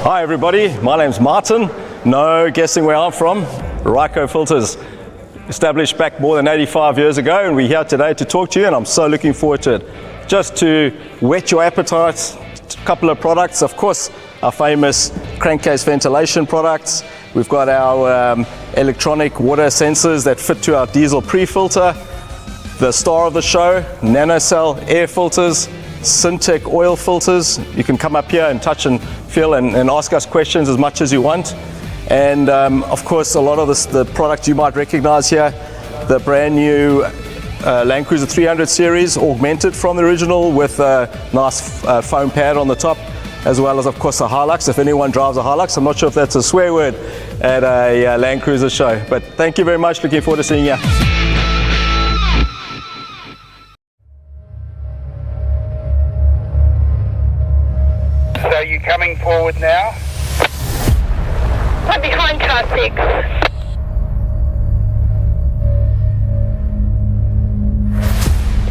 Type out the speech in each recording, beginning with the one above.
Hi everybody, my name's Martin. No guessing where I'm from. RYCO filters, established back more than 85 years ago, and we're here today to talk to you, and I'm so looking forward to it. Just to whet your appetite, a couple of products. Of course, our famous crankcase ventilation products. We've got our electronic water sensors that fit to our diesel pre-filter. The star of the show, NanoCell air filters, Syntec oil filters. You can come up here and touch and feel and ask us questions as much as you want. And of course, a lot of the products you might recognize here, the brand new Land Cruiser 300 series, augmented from the original with a nice foam pad on the top, as well as of course a Hilux. If anyone drives a Hilux, I'm not sure if that's a swear word at a Land Cruiser show. But thank you very much, looking forward to seeing you. So you're coming forward now? I'm behind car 6.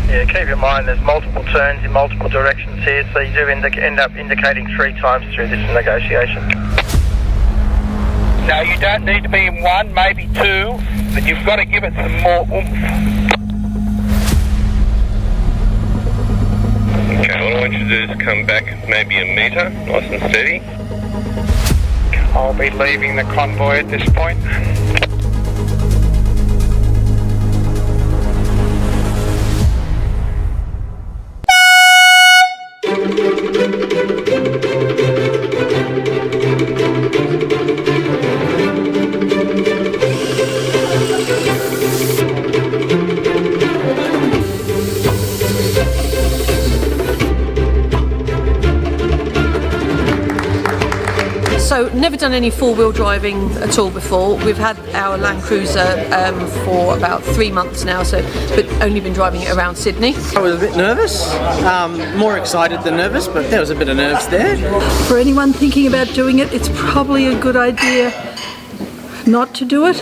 Yeah, keep in mind there's multiple turns in multiple directions here, so you do end up indicating 3 times through this negotiation. No, you don't need to be in 1, maybe 2, but you've got to give it some more oomph. Okay, what I want you to do is come back maybe a metre, nice and steady. I'll be leaving the convoy at this point. So, never done any four-wheel driving at all before. We've had our Land Cruiser for about 3 months now, but only been driving it around Sydney. I was a bit nervous, more excited than nervous, but there was a bit of nerves there. For anyone thinking about doing it, it's probably a good idea not to do it.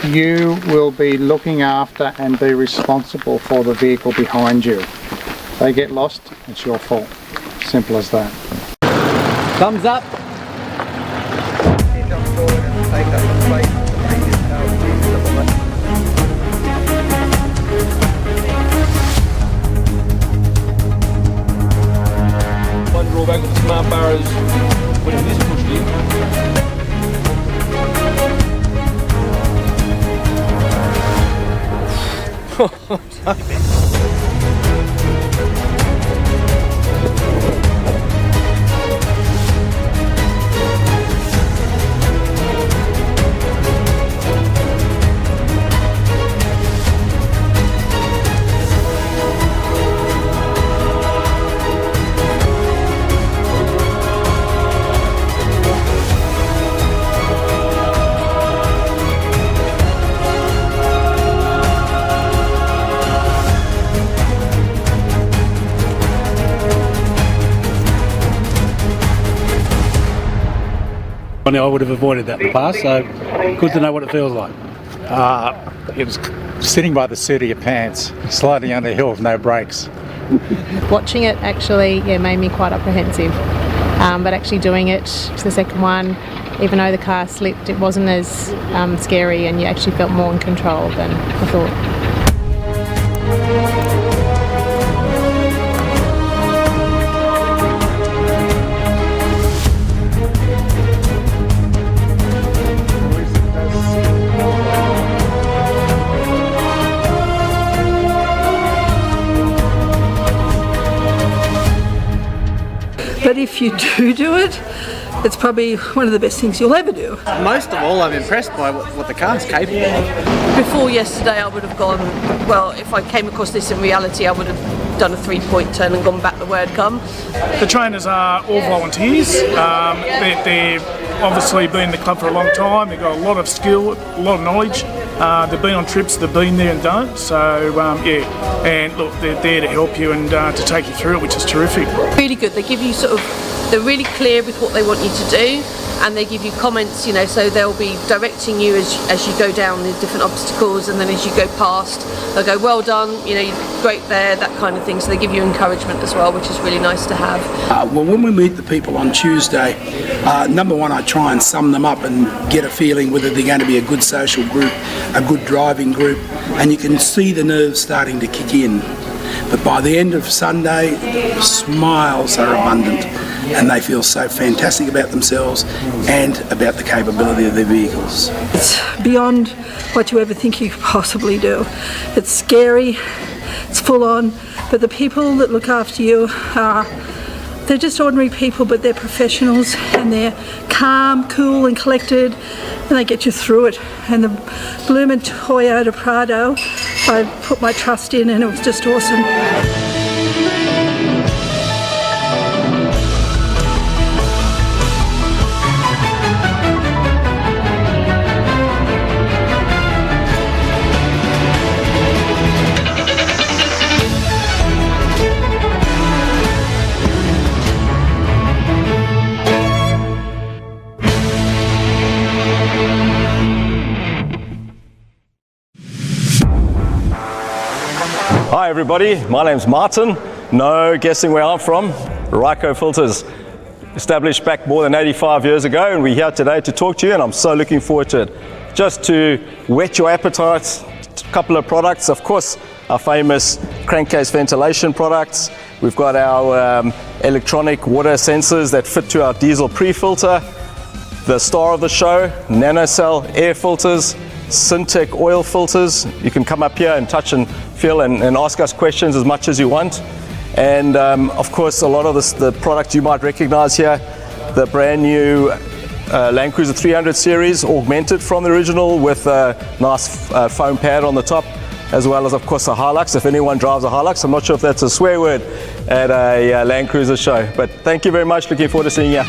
You will be looking after and be responsible for the vehicle behind you. If they get lost, it's your fault. Simple as that. Thumbs up. One drawback with the smart bar is when it is pushed in, I would have avoided that in the past, so good to know what it feels like. It was sitting by the seat of your pants, sliding down the hill with no brakes. Watching it actually made me quite apprehensive, but actually doing it to the second one, even though the car slipped, it wasn't as scary, and you actually felt more in control than I thought. But if you do it, it's probably one of the best things you'll ever do. Most of all, I'm impressed by what the car's capable of. Before yesterday, I would have gone, well, if I came across this in reality, I would have done a 3-point turn and gone back the way I'd come. The trainers are all volunteers. They've obviously been in the club for a long time. They've got a lot of skill, a lot of knowledge. They've been on trips, they've been there and done it. So, yeah, and look, they're there to help you and to take you through it, which is terrific. Really good. They give you they're really clear with what they want you to do, and they give you comments, you know, so they'll be directing you as you go down the different obstacles, and then as you go past, they'll go, well done, you know, you're great there, that kind of thing. So they give you encouragement as well, which is really nice to have. Well, when we meet the people on Tuesday, number one, I try and sum them up and get a feeling whether they're going to be a good social group, a good driving group, and you can see the nerves starting to kick in. But by the end of Sunday, smiles are abundant, and they feel so fantastic about themselves and about the capability of their vehicles. It's beyond what you ever think you could possibly do. It's scary, it's full on, but the people that look after you they're just ordinary people, but they're professionals, and they're calm, cool and collected, and they get you through it. And the bloomin' Toyota Prado, I put my trust in, and it was just awesome. Hi everybody, my name's Martin. No guessing where I'm from. RYCO filters, established back more than 85 years ago, and we're here today to talk to you, and I'm so looking forward to it. Just to whet your appetite, a couple of products. Of course, our famous crankcase ventilation products. We've got our electronic water sensors that fit to our diesel pre-filter. The star of the show, NanoCell air filters, Syntec oil filters. You can come up here and touch and feel and ask us questions as much as you want. And of course, a lot of the products you might recognize here, the brand new Land Cruiser 300 series, augmented from the original with a nice foam pad on the top, as well as of course a Hilux. If anyone drives a Hilux, I'm not sure if that's a swear word at a Land Cruiser show. But thank you very much, looking forward to seeing you.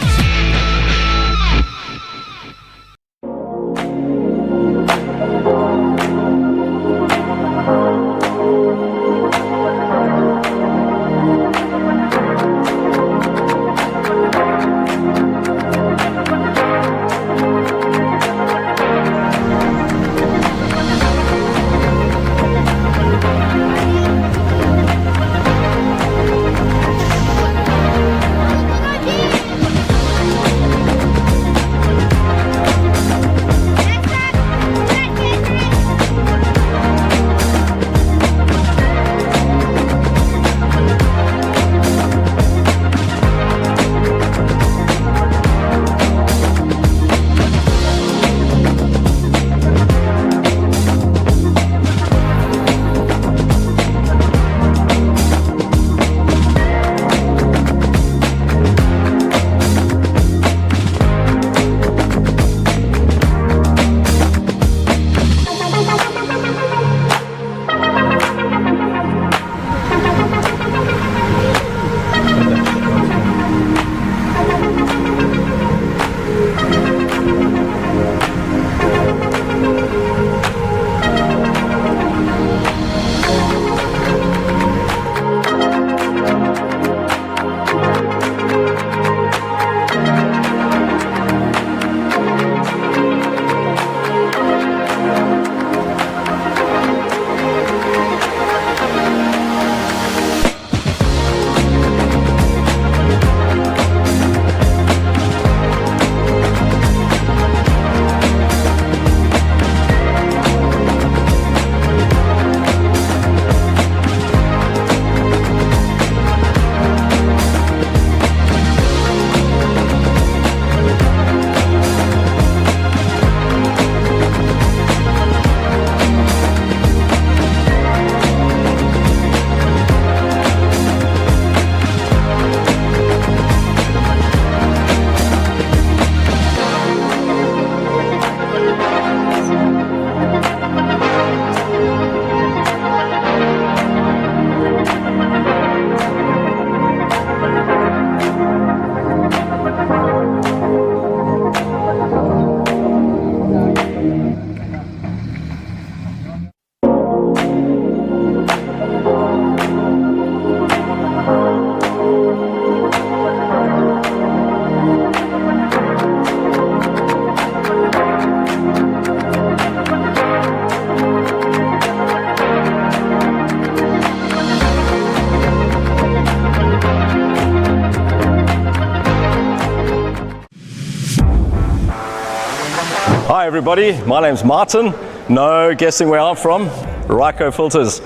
Hi everybody, my name's Martin. No guessing where I'm from. RYCO Filters,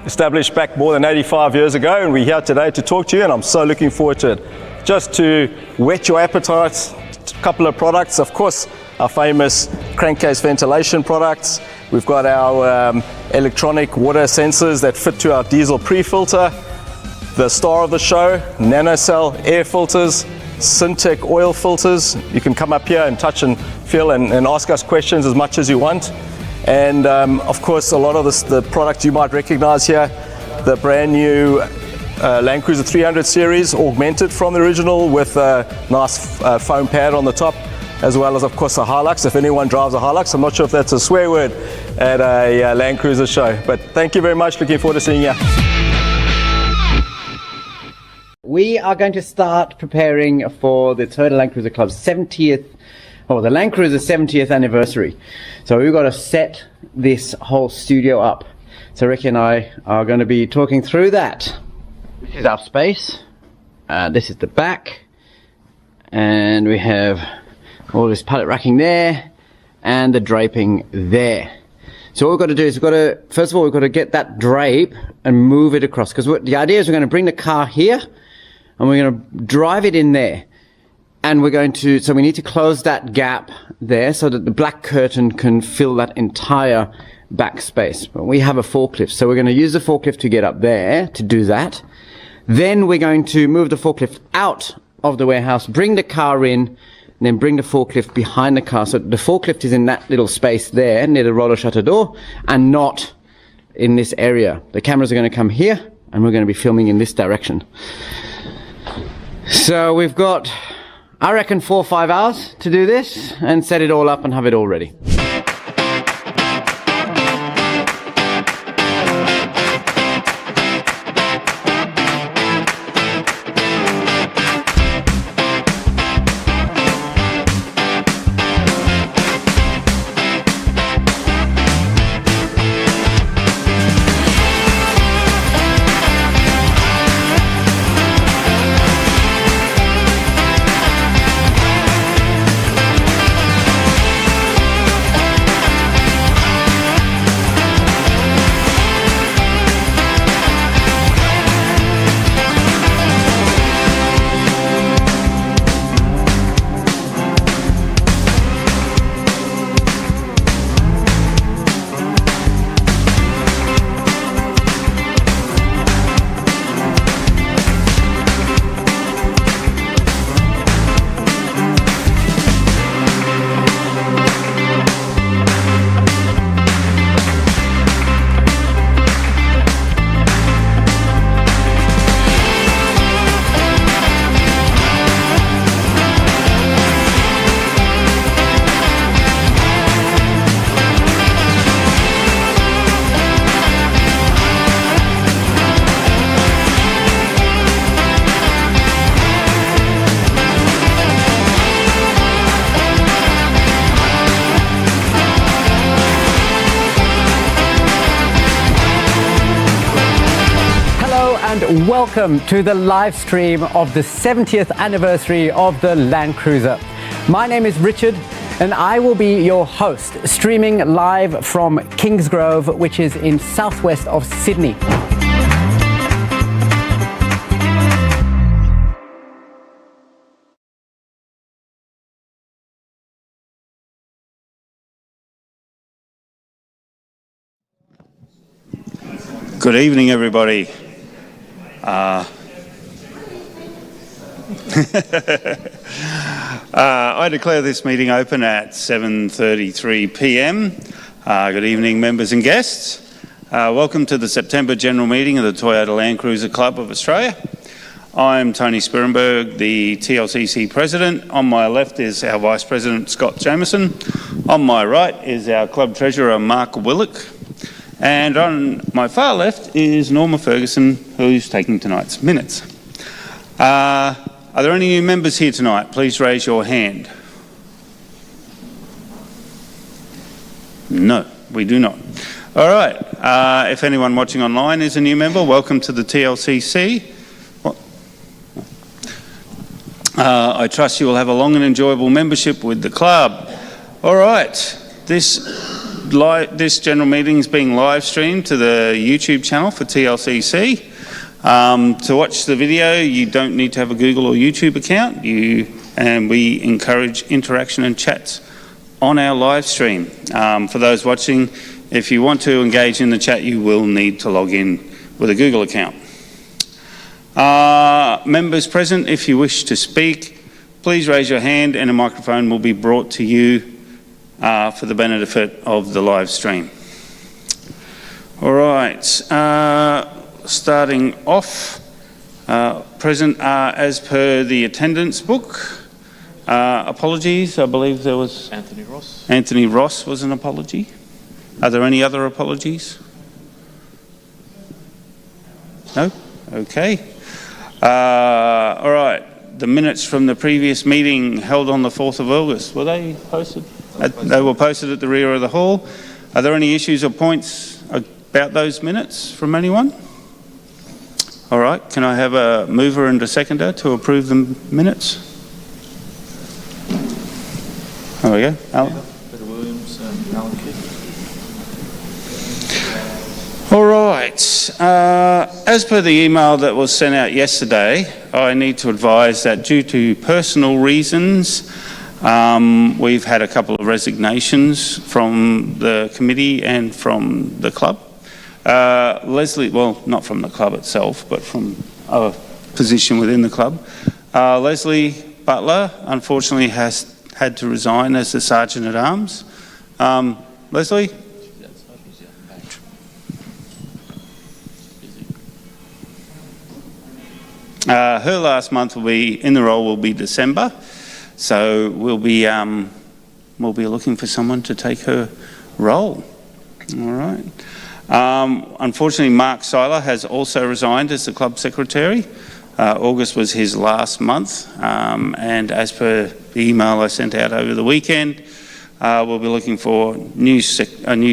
established back more than 85 years ago, and we're here today to talk to you, and I'm so looking forward to it. Just to whet your appetite, a couple of products. Of course, our famous crankcase ventilation products. We've got our electronic water sensors that fit to our diesel pre-filter. The star of the show, NanoCell air filters, Syntec oil filters. You can come up here and touch and feel and ask us questions as much as you want. And of course, a lot of the products you might recognize here, the brand new Land Cruiser 300 series, augmented from the original with a nice foam pad on the top, as well as of course a Hilux. If anyone drives a Hilux, I'm not sure if that's a swear word at a Land Cruiser show. But thank you very much, looking forward to seeing you. We are going to start preparing for the Toyota Land Cruiser Club's 70th, or the Land Cruiser 70th anniversary. So we've got to set this whole studio up. So Ricky and I are going to be talking through that. This is our space. This is the back. And we have all this pallet racking there and the draping there. So what we've got to do is first of all, we've got to get that drape and move it across. Because the idea is we're going to bring the car here and we're going to drive it in there. And we're going to, so we need to close that gap there so that the black curtain can fill that entire back space. But we have a forklift, so we're going to use the forklift to get up there to do that. Then we're going to move the forklift out of the warehouse, bring the car in, and then bring the forklift behind the car. So the forklift is in that little space there near the roller shutter door and not in this area. The cameras are going to come here and we're going to be filming in this direction. So we've got, I reckon, 4 or 5 hours to do this and set it all up and have it all ready. And welcome to the live stream of the 70th anniversary of the Land Cruiser. My name is Richard and I will be your host, streaming live from Kingsgrove, which is in southwest of Sydney. Good evening, everybody. I declare this meeting open at 7:33 p.m. Good evening, members and guests. Welcome to the September General Meeting of the Toyota Land Cruiser Club of Australia. I'm Tony Spirenberg, the TLCC President. On my left is our Vice President, Scott Jameson. On my right is our Club Treasurer, Mark Willock. And on my far left is Norma Ferguson, who's taking tonight's minutes. Are there any new members here tonight? Please raise your hand. No, we do not. All right. If anyone watching online is a new member, welcome to the TLCC. I trust you will have a long and enjoyable membership with the club. All right, this general meeting is being live streamed to the YouTube channel for TLCC. To watch the video, you don't need to have a Google or YouTube account, and we encourage interaction and chats on our live stream. For those watching, if you want to engage in the chat, you will need to log in with a Google account. Members present, if you wish to speak, please raise your hand and a microphone will be brought to you for the benefit of the live stream. All right, starting off, present as per the attendance book. Apologies, I believe there was... Anthony Ross. Anthony Ross was an apology. Are there any other apologies? No? Okay. All right, the minutes from the previous meeting held on the 4th of August, were they posted? They were posted at the rear of the hall. Are there any issues or points about those minutes from anyone? All right, can I have a mover and a seconder to approve the minutes? There we go, Alan. Peter Williams and Alan Kidd. All right, as per the email that was sent out yesterday, I need to advise that due to personal reasons, we've had a couple of resignations from the committee and from the club. Leslie, well, not from the club itself, but from a position within the club. Leslie Butler, unfortunately, has had to resign as the Sergeant at Arms. Leslie? Her last month will be in the role will be December, so we'll be looking for someone to take her role. All right. Unfortunately, Mark Seiler has also resigned as the club secretary. August was his last month, and as per the email I sent out over the weekend, we'll be looking for a new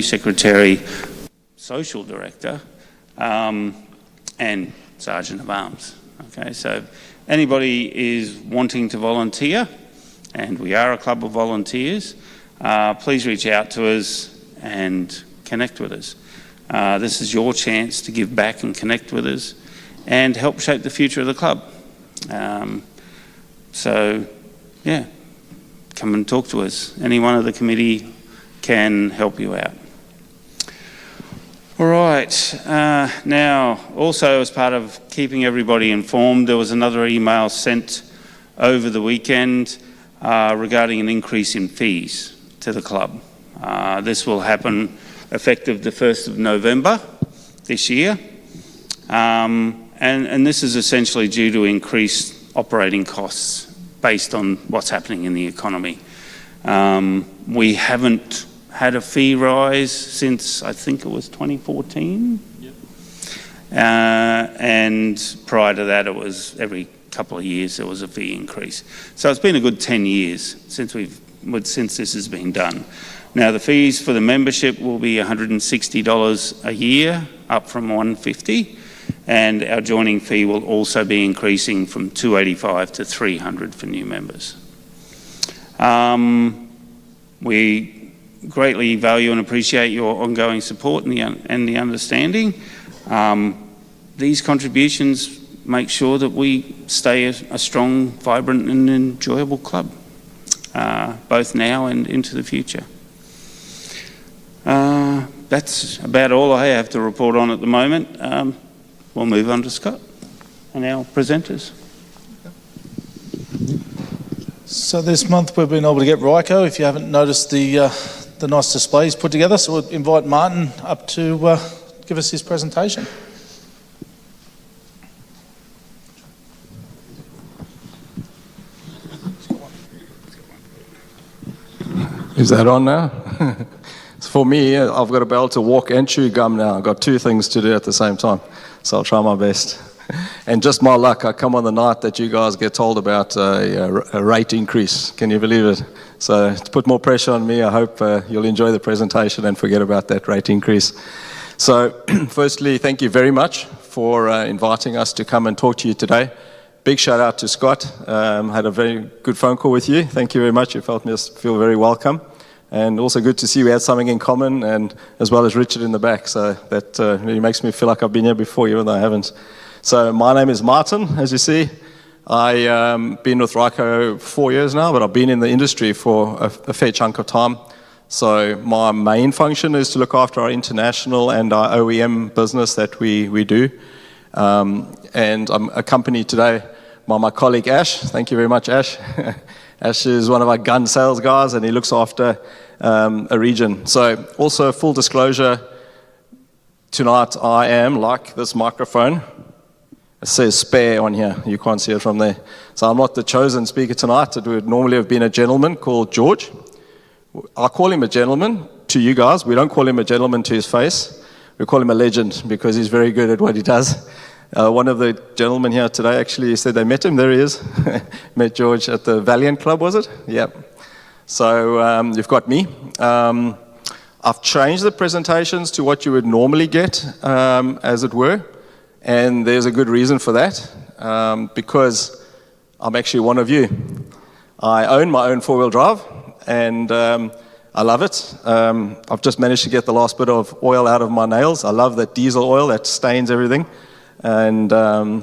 secretary, social director, and Sergeant of Arms. Okay, so if anybody is wanting to volunteer, and we are a club of volunteers, please reach out to us and connect with us. This is your chance to give back and connect with us and help shape the future of the club. So, yeah, come and talk to us. Any one of the committee can help you out. All right, now also as part of keeping everybody informed, there was another email sent over the weekend regarding an increase in fees to the club. This will happen effective the 1st of November this year. And this is essentially due to increased operating costs based on what's happening in the economy. We haven't had a fee rise since I think it was 2014. Yep. And prior to that, it was every couple of years there was a fee increase. So it's been a good 10 years since this has been done. Now the fees for the membership will be $160 a year, up from $150, and our joining fee will also be increasing from $285 to $300 for new members. We greatly value and appreciate your ongoing support and the understanding. These contributions make sure that we stay a strong, vibrant and enjoyable club, both now and into the future. That's about all I have to report on at the moment. We'll move on to Scott and our presenters. So this month we've been able to get RYCO, if you haven't noticed the nice displays put together, so we'll invite Martin up to give us his presentation. Is that on now? For me, I've got to be able to walk and chew gum now. I've got two things to do at the same time, so I'll try my best. And just my luck, I come on the night that you guys get told about a rate increase. Can you believe it? So to put more pressure on me, I hope you'll enjoy the presentation and forget about that rate increase. So firstly, thank you very much for inviting us to come and talk to you today. Big shout out to Scott. Had a very good phone call with you. Thank you very much. You felt me feel very welcome. and also good to see we had something in common, and as well as Richard in the back. So that really makes me feel like I've been here before, even though I haven't. So my name is Martin, as you see. I've been with RYCO 4 years now, but I've been in the industry for a fair chunk of time. So my main function is to look after our international and our OEM business that we do. And I'm accompanied today by my colleague Ash. Thank you very much, Ash. Ash is one of our gun sales guys, and he looks after a region. So also full disclosure, tonight I am, like this microphone, it says spare on here. You can't see it from there. So I'm not the chosen speaker tonight. It would normally have been a gentleman called George. I call him a gentleman to you guys. We don't call him a gentleman to his face. We call him a legend because he's very good at what he does. One of the gentlemen here today actually said they met him. There he is. Met George at the Valiant Club, was it? Yep. So you've got me. I've changed the presentations to what you would normally get, as it were. And there's a good reason for that, because I'm actually one of you. I own my own four-wheel drive, and I love it. I've just managed to get the last bit of oil out of my nails. I love that diesel oil that stains everything. And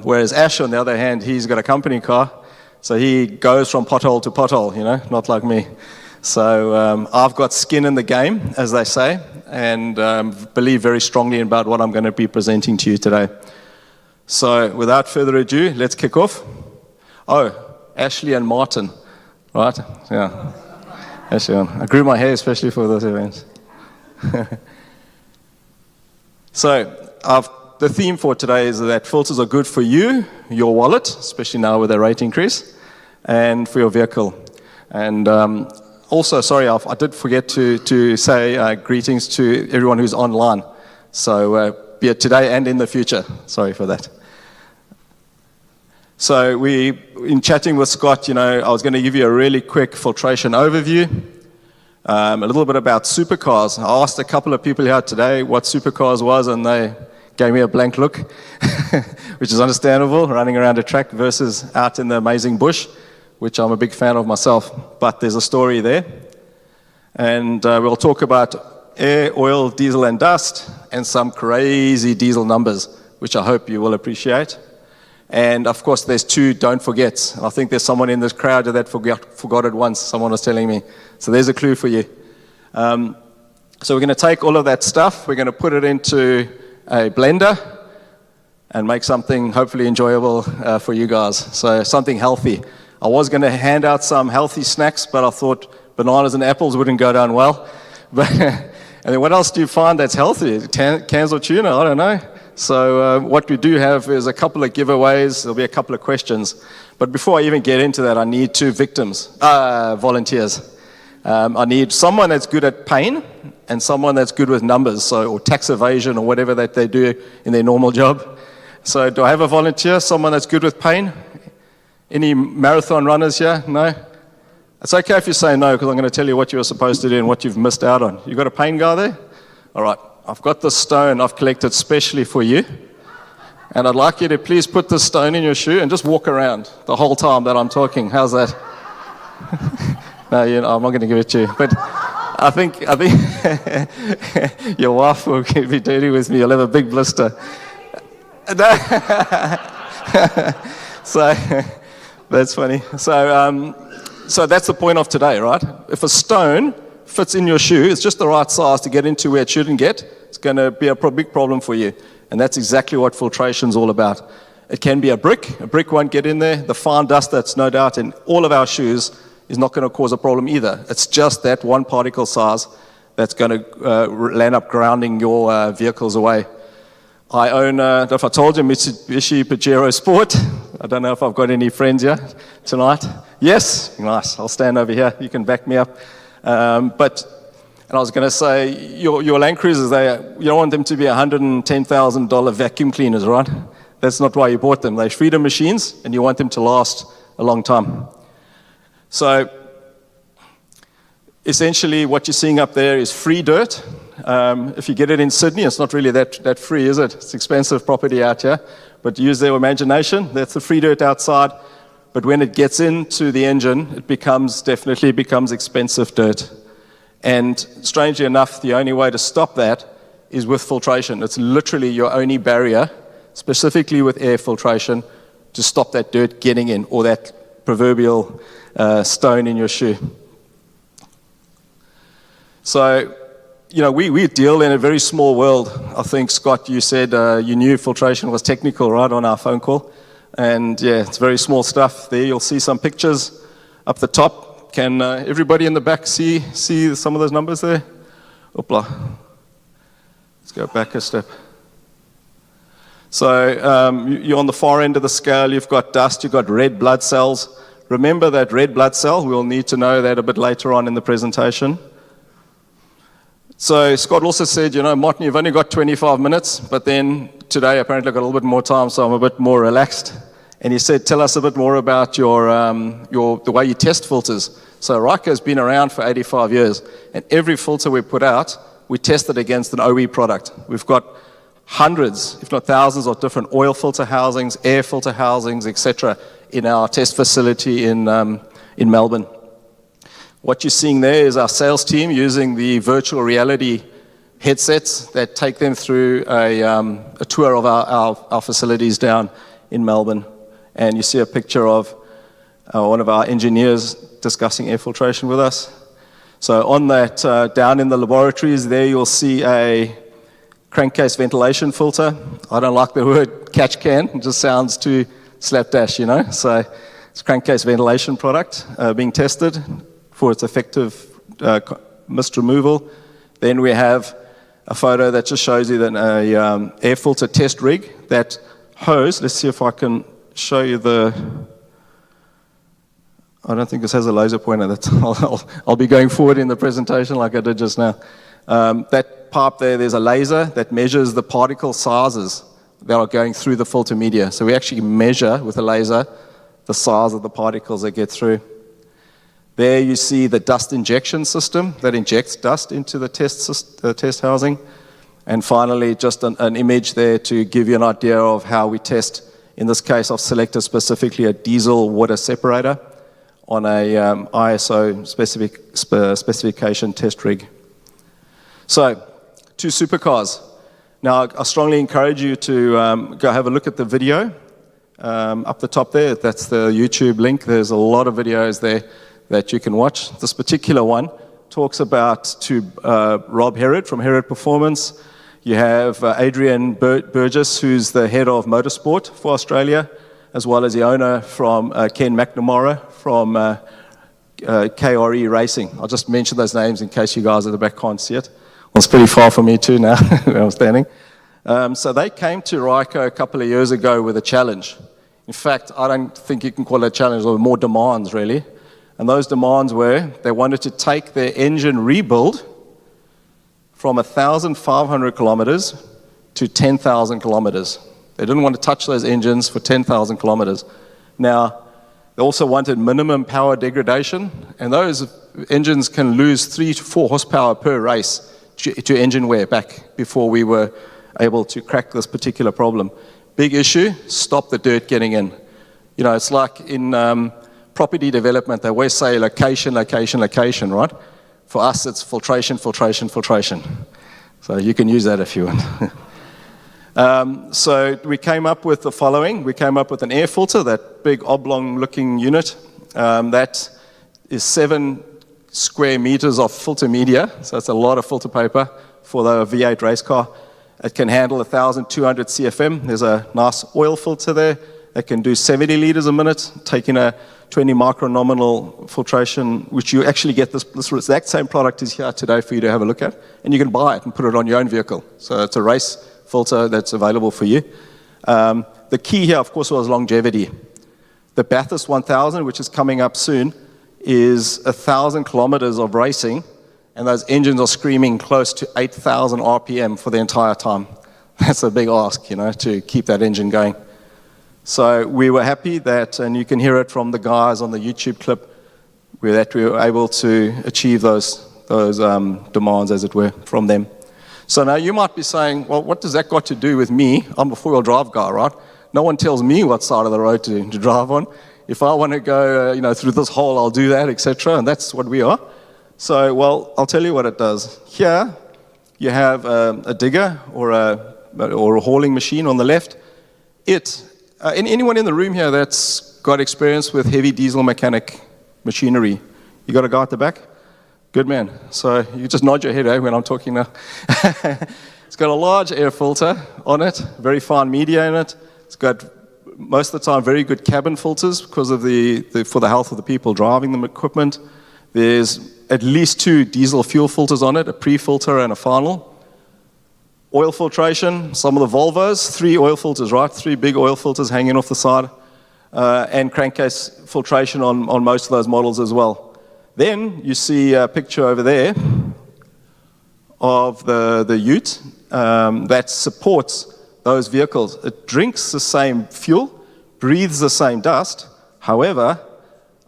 whereas Ash, on the other hand, he's got a company car, so he goes from pothole to pothole, you know, not like me. So I've got skin in the game, as they say, and believe very strongly about what I'm going to be presenting to you today. So without further ado, let's kick off. Oh, Ashley and Martin, right? Yeah. Ashley, I grew my hair especially for this event. So the theme for today is that filters are good for you, your wallet, especially now with a rate increase, and for your vehicle. And also, sorry, I did forget to say greetings to everyone who's online. So be it today and in the future. Sorry for that. So in chatting with Scott, you know, I was going to give you a really quick filtration overview, a little bit about supercars. I asked a couple of people here today what supercars was, and they gave me a blank look, which is understandable, running around a track versus out in the amazing bush, which I'm a big fan of myself. But there's a story there. And we'll talk about air, oil, diesel, and dust, and some crazy diesel numbers, which I hope you will appreciate. And of course, there's two don't forgets. I think there's someone in this crowd that forgot it once, someone was telling me. So there's a clue for you. So we're going to take all of that stuff, we're going to put it into a blender and make something hopefully enjoyable for you guys. So something healthy. I was going to hand out some healthy snacks, but I thought bananas and apples wouldn't go down well. And then what else do you find that's healthy? Cans of tuna? I don't know. So what we do have is a couple of giveaways. There'll be a couple of questions. But before I even get into that, I need two volunteers. I need someone that's good at pain and someone that's good with numbers, or tax evasion or whatever that they do in their normal job. So do I have a volunteer, someone that's good with pain? Any marathon runners here? No? It's okay if you say no, because I'm going to tell you what you were supposed to do and what you've missed out on. You got a pain guy there? All right. I've got this stone I've collected specially for you. And I'd like you to please put this stone in your shoe and just walk around the whole time that I'm talking. How's that? No, I'm not going to give it to you. But I think your wife will be dirty with me. You'll have a big blister. So that's funny. So that's the point of today, right? If a stone fits in your shoe, it's just the right size to get into where it shouldn't get, it's going to be a big problem for you. And that's exactly what filtration is all about. It can be a brick won't get in there. The fine dust that's no doubt in all of our shoes is not going to cause a problem either. It's just that one particle size that's going to land up grounding your vehicles away. I own, if I told you, Mitsubishi Pajero Sport. I don't know if I've got any friends here tonight. Yes? Nice. I'll stand over here. You can back me up. And I was going to say, your Land Cruisers, you don't want them to be $110,000 vacuum cleaners, right? That's not why you bought them. They're freedom machines, and you want them to last a long time. So essentially, what you're seeing up there is free dirt. If you get it in Sydney, it's not really that free, is it? It's expensive property out here. But use their imagination. That's the free dirt outside. But when it gets into the engine, it definitely becomes expensive dirt. And strangely enough, the only way to stop that is with filtration. It's literally your only barrier, specifically with air filtration, to stop that dirt getting in, or that proverbial stone in your shoe. So, you know, we deal in a very small world. I think, Scott, you said you knew filtration was technical, right, on our phone call. And yeah, it's very small stuff. There you'll see some pictures up the top. Can everybody in the back see some of those numbers there? Oopla. Let's go back a step. So you're on the far end of the scale. You've got dust, you've got red blood cells. Remember that red blood cell. We'll need to know that a bit later on in the presentation. So Scott also said, you know, Martin, you've only got 25 minutes, but then today apparently I've got a little bit more time, so I'm a bit more relaxed. And he said, tell us a bit more about the way you test filters. So RYCO has been around for 85 years, and every filter we put out, we test it against an OE product. We've got hundreds, if not thousands, of different oil filter housings, air filter housings, etc., in our test facility in Melbourne. What you're seeing there is our sales team using the virtual reality headsets that take them through a tour of our facilities down in Melbourne. And you see a picture of one of our engineers discussing air filtration with us. So on that, down in the laboratories there, you'll see a crankcase ventilation filter. I don't like the word catch can. It just sounds too slapdash, you know. So it's a crankcase ventilation product being tested for its effective mist removal. Then we have a photo that just shows you that a air filter test rig, that hose. Let's see if I can show you I don't think this has a laser pointer. I'll be going forward in the presentation like I did just now. That pipe there, there's a laser that measures the particle sizes that are going through the filter media. So we actually measure with a laser the size of the particles that get through. There you see the dust injection system that injects dust into the test housing. And finally, just an image there to give you an idea of how we test. In this case, I've selected specifically a diesel water separator on a ISO specification test rig. So, 2 supercars. Now, I strongly encourage you to go have a look at the video up the top there. That's the YouTube link. There's a lot of videos there that you can watch. This particular one talks about Rob Herod from Herod Performance. You have Adrian Burgess, who's the head of motorsport for Australia, as well as the owner from Ken McNamara from KRE Racing. I'll just mention those names in case you guys at the back can't see it. Well, it's pretty far from me too now, where I'm standing. So they came to RYCO a couple of years ago with a challenge. In fact, I don't think you can call it a challenge, there were more demands really. And those demands were, they wanted to take their engine rebuild from 1,500 kilometers to 10,000 kilometers. They didn't want to touch those engines for 10,000 kilometers. Now, they also wanted minimum power degradation, and those engines can lose 3 to 4 horsepower per race to engine wear back before we were able to crack this particular problem. Big issue, stop the dirt getting in. You know, it's like in property development, they always say location, location, location, right? For us, it's filtration, filtration, filtration. So you can use that if you want. So we came up with the following. We came up with an air filter, that big oblong-looking unit. That is 7 square meters of filter media. So it's a lot of filter paper for the V8 race car. It can handle 1,200 CFM. There's a nice oil filter there. It can do 70 liters a minute, taking a 20 micronominal filtration, which you actually get this exact same product is here today for you to have a look at, and you can buy it and put it on your own vehicle. So it's a race filter that's available for you. The key here, of course, was longevity. The Bathurst 1000, which is coming up soon, is 1,000 kilometers of racing, and those engines are screaming close to 8,000 RPM for the entire time. That's a big ask, you know, to keep that engine going. So we were happy that, and you can hear it from the guys on the YouTube clip, that we were able to achieve those demands, as it were, from them. So now you might be saying, well, what does that got to do with me? I'm a four-wheel drive guy, right? No one tells me what side of the road to drive on. If I want to go, through this hole, I'll do that, etc. And that's what we are. So, well, I'll tell you what it does. Here, you have a digger or a hauling machine on the left. Anyone in the room here that's got experience with heavy diesel mechanic machinery? You got a guy at the back? Good man. So you just nod your head when I'm talking now. It's got a large air filter on it, very fine media in it. It's got, most of the time, very good cabin filters because of for the health of the people driving the equipment. There's at least 2 diesel fuel filters on it, a pre-filter and a final. Oil filtration, some of the Volvos, 3 oil filters, right? 3 big oil filters hanging off the side. And crankcase filtration on most of those models as well. Then you see a picture over there of the ute that supports those vehicles. It drinks the same fuel, breathes the same dust. However,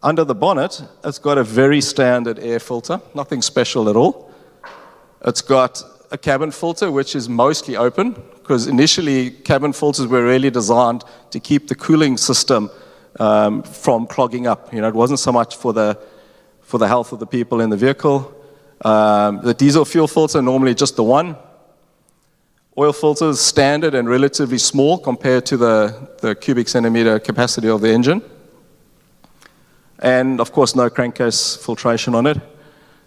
under the bonnet, it's got a very standard air filter, nothing special at all. It's got a cabin filter, which is mostly open, because initially cabin filters were really designed to keep the cooling system from clogging up. You know, it wasn't so much for the health of the people in the vehicle. The diesel fuel filter, normally just the one. Oil filters, standard and relatively small compared to the cubic centimeter capacity of the engine. And of course, no crankcase filtration on it.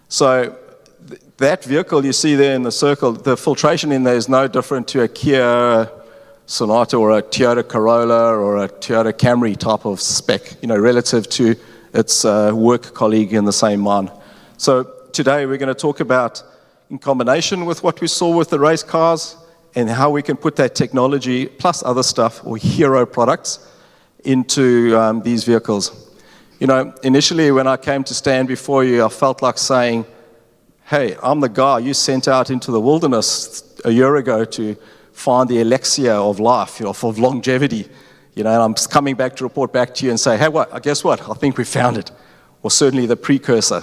So that vehicle you see there in the circle, the filtration in there is no different to a Kia Sonata or a Toyota Corolla or a Toyota Camry type of spec, you know, relative to its work colleague in the same mine. So today we're going to talk about, in combination with what we saw with the race cars, and how we can put that technology plus other stuff or hero products into these vehicles. You know, initially when I came to stand before you, I felt like saying, hey, I'm the guy you sent out into the wilderness a year ago to find the elixir of life, you know, of longevity. You know, and I'm coming back to report back to you and say, hey, guess what? I think we found it, or certainly the precursor.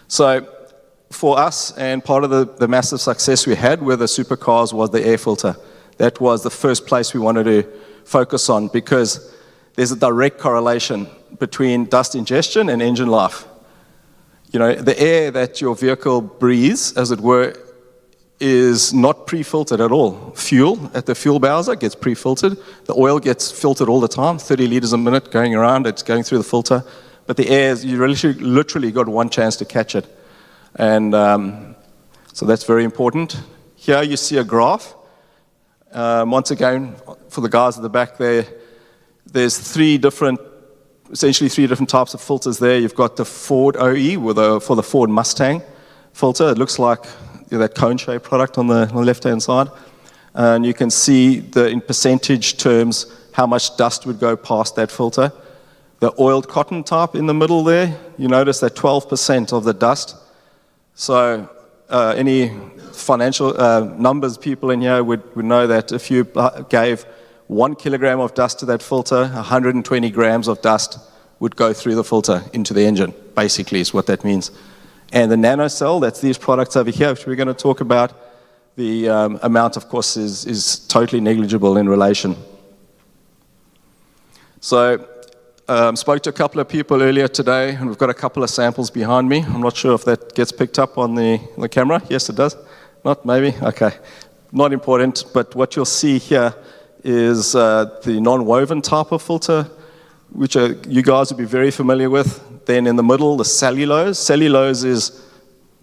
So for us, and part of the massive success we had with the supercars was the air filter. That was the first place we wanted to focus on, because there's a direct correlation between dust ingestion and engine life. You know, the air that your vehicle breathes, as it were, is not pre-filtered at all. Fuel at the fuel bowser gets pre-filtered. The oil gets filtered all the time, 30 liters a minute going around, it's going through the filter. But the air, you literally got one chance to catch it. And so that's very important. Here you see a graph. Once again, for the guys at the back there, there's essentially three different types of filters there. You've got the Ford OE for the Ford Mustang filter. It looks like that cone-shaped product on the left-hand side. And you can see in percentage terms how much dust would go past that filter. The oiled cotton type in the middle there, you notice that 12% of the dust. So any financial numbers people in here would know that if you gave 1 kilogram of dust to that filter, 120 grams of dust would go through the filter into the engine, basically is what that means. And the nanocell, that's these products over here, which we're going to talk about, the amount, of course, is totally negligible in relation. So spoke to a couple of people earlier today, and we've got a couple of samples behind me. I'm not sure if that gets picked up on the camera. Yes, it does. Not? Maybe? Okay. Not important, but what you'll see here is the non-woven type of filter, which you guys would be very familiar with. Then in the middle, the cellulose. Cellulose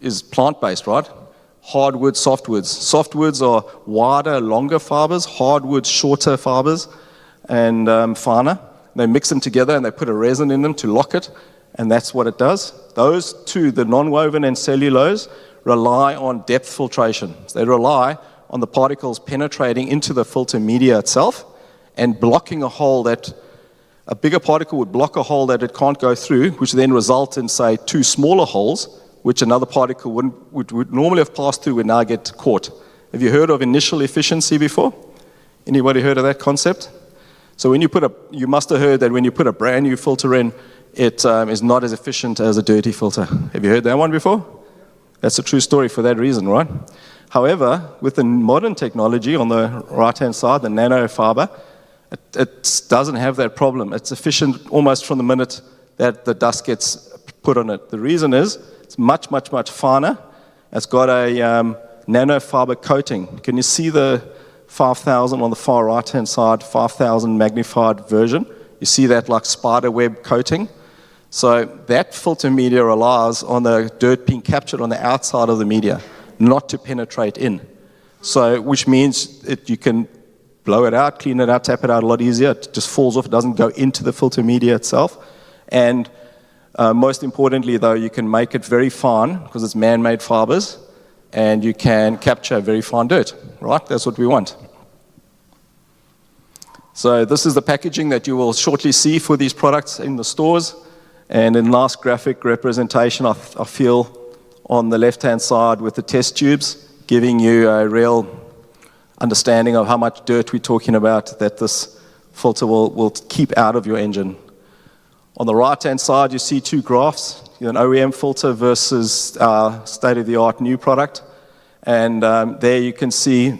is plant-based, right? Hardwood, softwoods. Softwoods are wider, longer fibers. Hardwoods, shorter fibers, and finer. They mix them together and they put a resin in them to lock it, and that's what it does. Those two, the non-woven and cellulose, rely on depth filtration. They rely on the particles penetrating into the filter media itself and blocking a hole that a bigger particle would block a hole that it can't go through, which then result in, say, 2 smaller holes, which another particle would normally have passed through, would now get caught. Have you heard of initial efficiency before? Anybody heard of that concept? So when you must have heard that when you put a brand new filter in, it is not as efficient as a dirty filter. Have you heard that one before? That's a true story for that reason, right? However, with the modern technology on the right-hand side, the nanofiber, it doesn't have that problem. It's efficient almost from the minute that the dust gets put on it. The reason is it's much, much, much finer. It's got a nanofiber coating. Can you see the 5000 on the far right-hand side, 5000 magnified version? You see that like spider web coating? So that filter media relies on the dirt being captured on the outside of the media, not to penetrate in. So, which means you can blow it out, clean it out, tap it out a lot easier. It just falls off. It doesn't go into the filter media itself. And most importantly, though, you can make it very fine because it's man-made fibers, and you can capture very fine dirt, right? That's what we want. So this is the packaging that you will shortly see for these products in the stores. And in last graphic representation, I feel on the left-hand side with the test tubes, giving you a real understanding of how much dirt we're talking about that this filter will keep out of your engine. On the right-hand side, you see two graphs, an OEM filter versus our state-of-the-art new product. And there you can see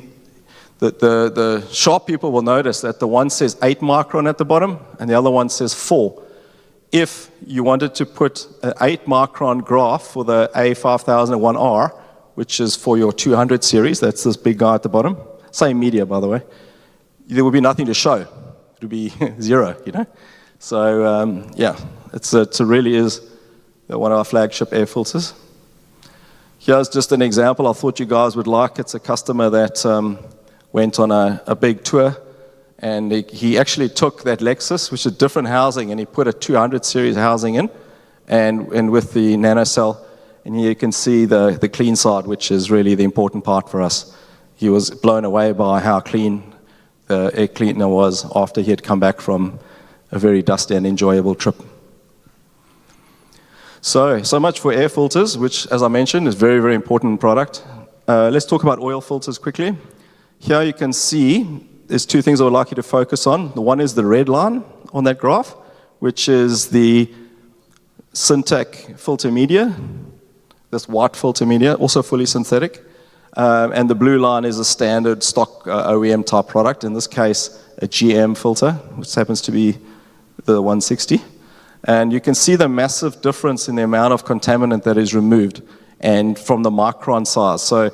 that the sharp people will notice that the one says 8 micron at the bottom, and the other one says 4. If you wanted to put an 8 micron graph for the A5001R, which is for your 200 series, that's this big guy at the bottom, same media, by the way, there would be nothing to show. It would be 0, you know? So, yeah, it really is one of our flagship air filters. Here's just an example I thought you guys would like. It's a customer that went on a big tour, and he actually took that Lexus, which is different housing, and he put a 200 series housing in, and with the nanocell, and here you can see the clean side, which is really the important part for us. He was blown away by how clean the air cleaner was after he had come back from a very dusty and enjoyable trip. So much for air filters, which, as I mentioned, is a very, very important product. Let's talk about oil filters quickly. Here you can see there's two things I would like you to focus on. The one is the red line on that graph, which is the Syntec filter media, this white filter media, also fully synthetic. And the blue line is a standard stock OEM type product, in this case a GM filter, which happens to be the 160. And you can see the massive difference in the amount of contaminant that is removed and from the micron size. So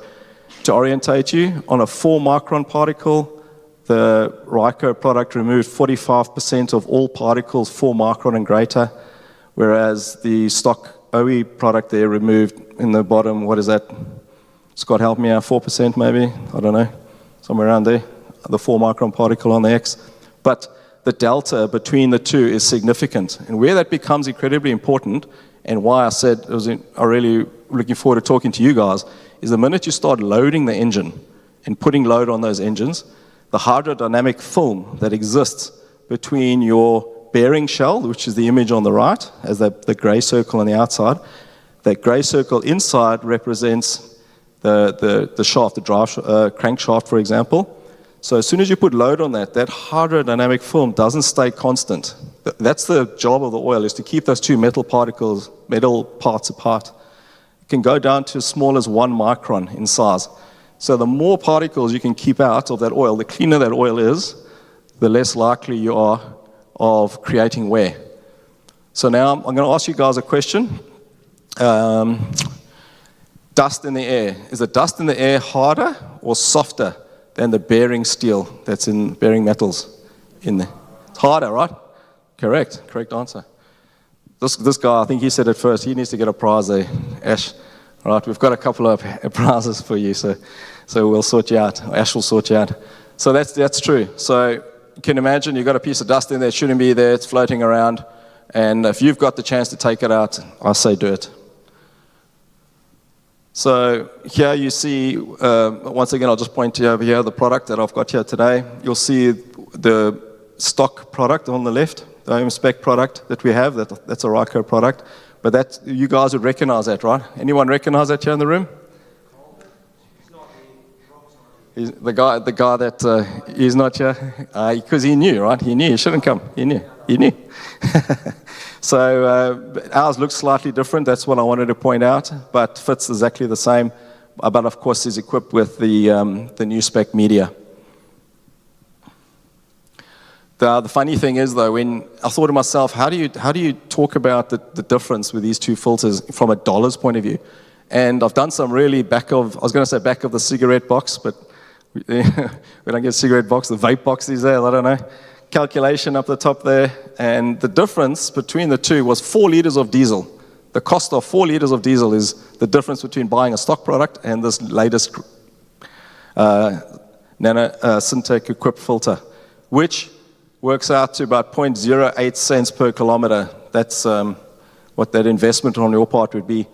to orientate you, on a 4 micron particle, the RYCO product removed 45% of all particles 4 micron and greater, whereas the stock OE product there removed in the bottom, what is that? Scott, help me out, 4% maybe? I don't know, somewhere around there, the 4 micron particle on the X. But the delta between the two is significant. And where that becomes incredibly important, and why I said I'm really looking forward to talking to you guys, is the minute you start loading the engine and putting load on those engines, the hydrodynamic film that exists between your bearing shell, which is the image on the right, as the gray circle on the outside, that gray circle inside represents the shaft, the drive crankshaft, for example. So as soon as you put load on that hydrodynamic film doesn't stay constant. That's the job of the oil, is to keep those two metal parts apart. It can go down to as small as 1 micron in size. So the more particles you can keep out of that oil, the cleaner that oil is, the less likely you are of creating wear. So now I'm going to ask you guys a question. Dust in the air. Is the dust in the air harder or softer than the bearing steel that's in bearing metals in there? It's harder, right? Correct answer. This guy, I think he said it first, he needs to get a prize there, Ash. All right, we've got a couple of prizes for you, so we'll sort you out. Ash will sort you out. So that's true. So you can imagine you've got a piece of dust in there, it shouldn't be there, it's floating around, and if you've got the chance to take it out, I say do it. So here you see, once again, I'll just point to you over here, the product that I've got here today. You'll see the stock product on the left, the OEM spec product that we have, that's a RYCO product. But you guys would recognize that, right? Anyone recognize that here in the room? He's the guy that he's not here, because he knew, right? He knew he shouldn't come. He knew. So ours looks slightly different. That's what I wanted to point out, but fits exactly the same. But of course, is equipped with the new spec media. The funny thing is, though, when I thought to myself, how do you talk about the difference with these two filters from a dollar's point of view? And I've done some really back of the cigarette box, but we don't get cigarette box, the vape box these days, I don't know. Calculation up the top there, and the difference between the two was 4 liters of diesel. The cost of 4 liters of diesel is the difference between buying a stock product and this latest Syntec equipped filter, which works out to about 0.08 cents per kilometer. That's what that investment on your part would be.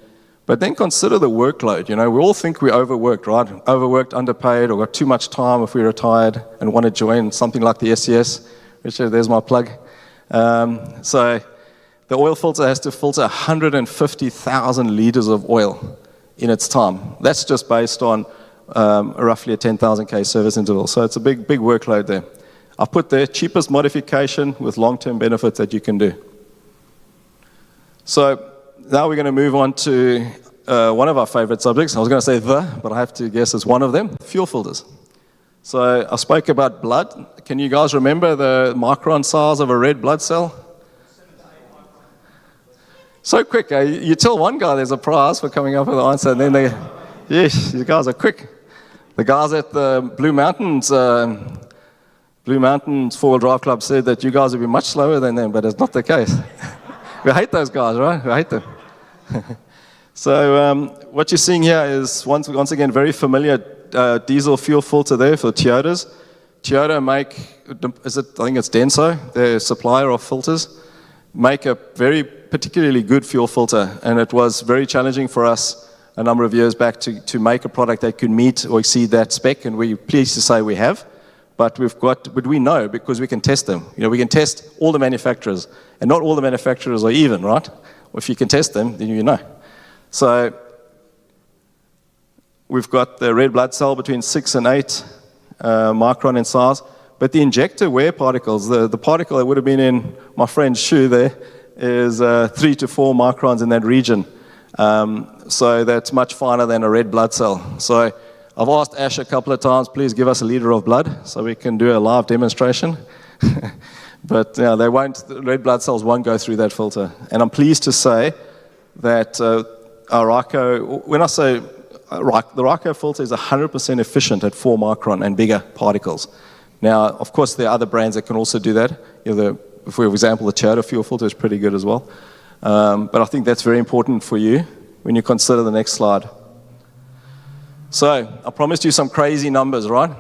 But then consider the workload. We all think we're overworked, right? Overworked, underpaid, or got too much time if we're retired and want to join something like the SES. Richard, there's my plug. So the oil filter has to filter 150,000 liters of oil in its time. That's just based on roughly a 10,000K service interval. So it's a big workload there. I've put the cheapest modification with long-term benefits that you can do. So now we're going to move on to one of our favorite subjects. I was going to say but I have to guess it's one of them, fuel filters. So I spoke about blood. Can you guys remember the micron size of a red blood cell? So quick. You tell one guy there's a prize for coming up with the answer, and then yes, you guys are quick. The guys at the Blue Mountains Four-Wheel Drive Club said that you guys would be much slower than them, but it's not the case. We hate those guys, right? We hate them. So what you're seeing here is, once again, very familiar diesel fuel filter there for Toyotas. Toyota make, I think it's Denso, their supplier of filters, make a very particularly good fuel filter, and it was very challenging for us a number of years back to make a product that could meet or exceed that spec, and we're pleased to say we have. But we know because we can test them. We can test all the manufacturers, and not all the manufacturers are even, right? Well, if you can test them, then you know. So we've got the red blood cell between 6 and 8 micron in size, but the injector wear particles, the particle that would have been in my friend's shoe there, is 3 to 4 microns in that region. So that's much finer than a red blood cell. So I've asked Ash a couple of times, please give us a liter of blood so we can do a live demonstration. But the red blood cells won't go through that filter. And I'm pleased to say that our RYCO, when I say the RYCO filter is 100% efficient at 4 micron and bigger particles. Now, of course, there are other brands that can also do that. For example, the Toyota fuel filter is pretty good as well. But I think that's very important for you when you consider the next slide. So I promised you some crazy numbers, right?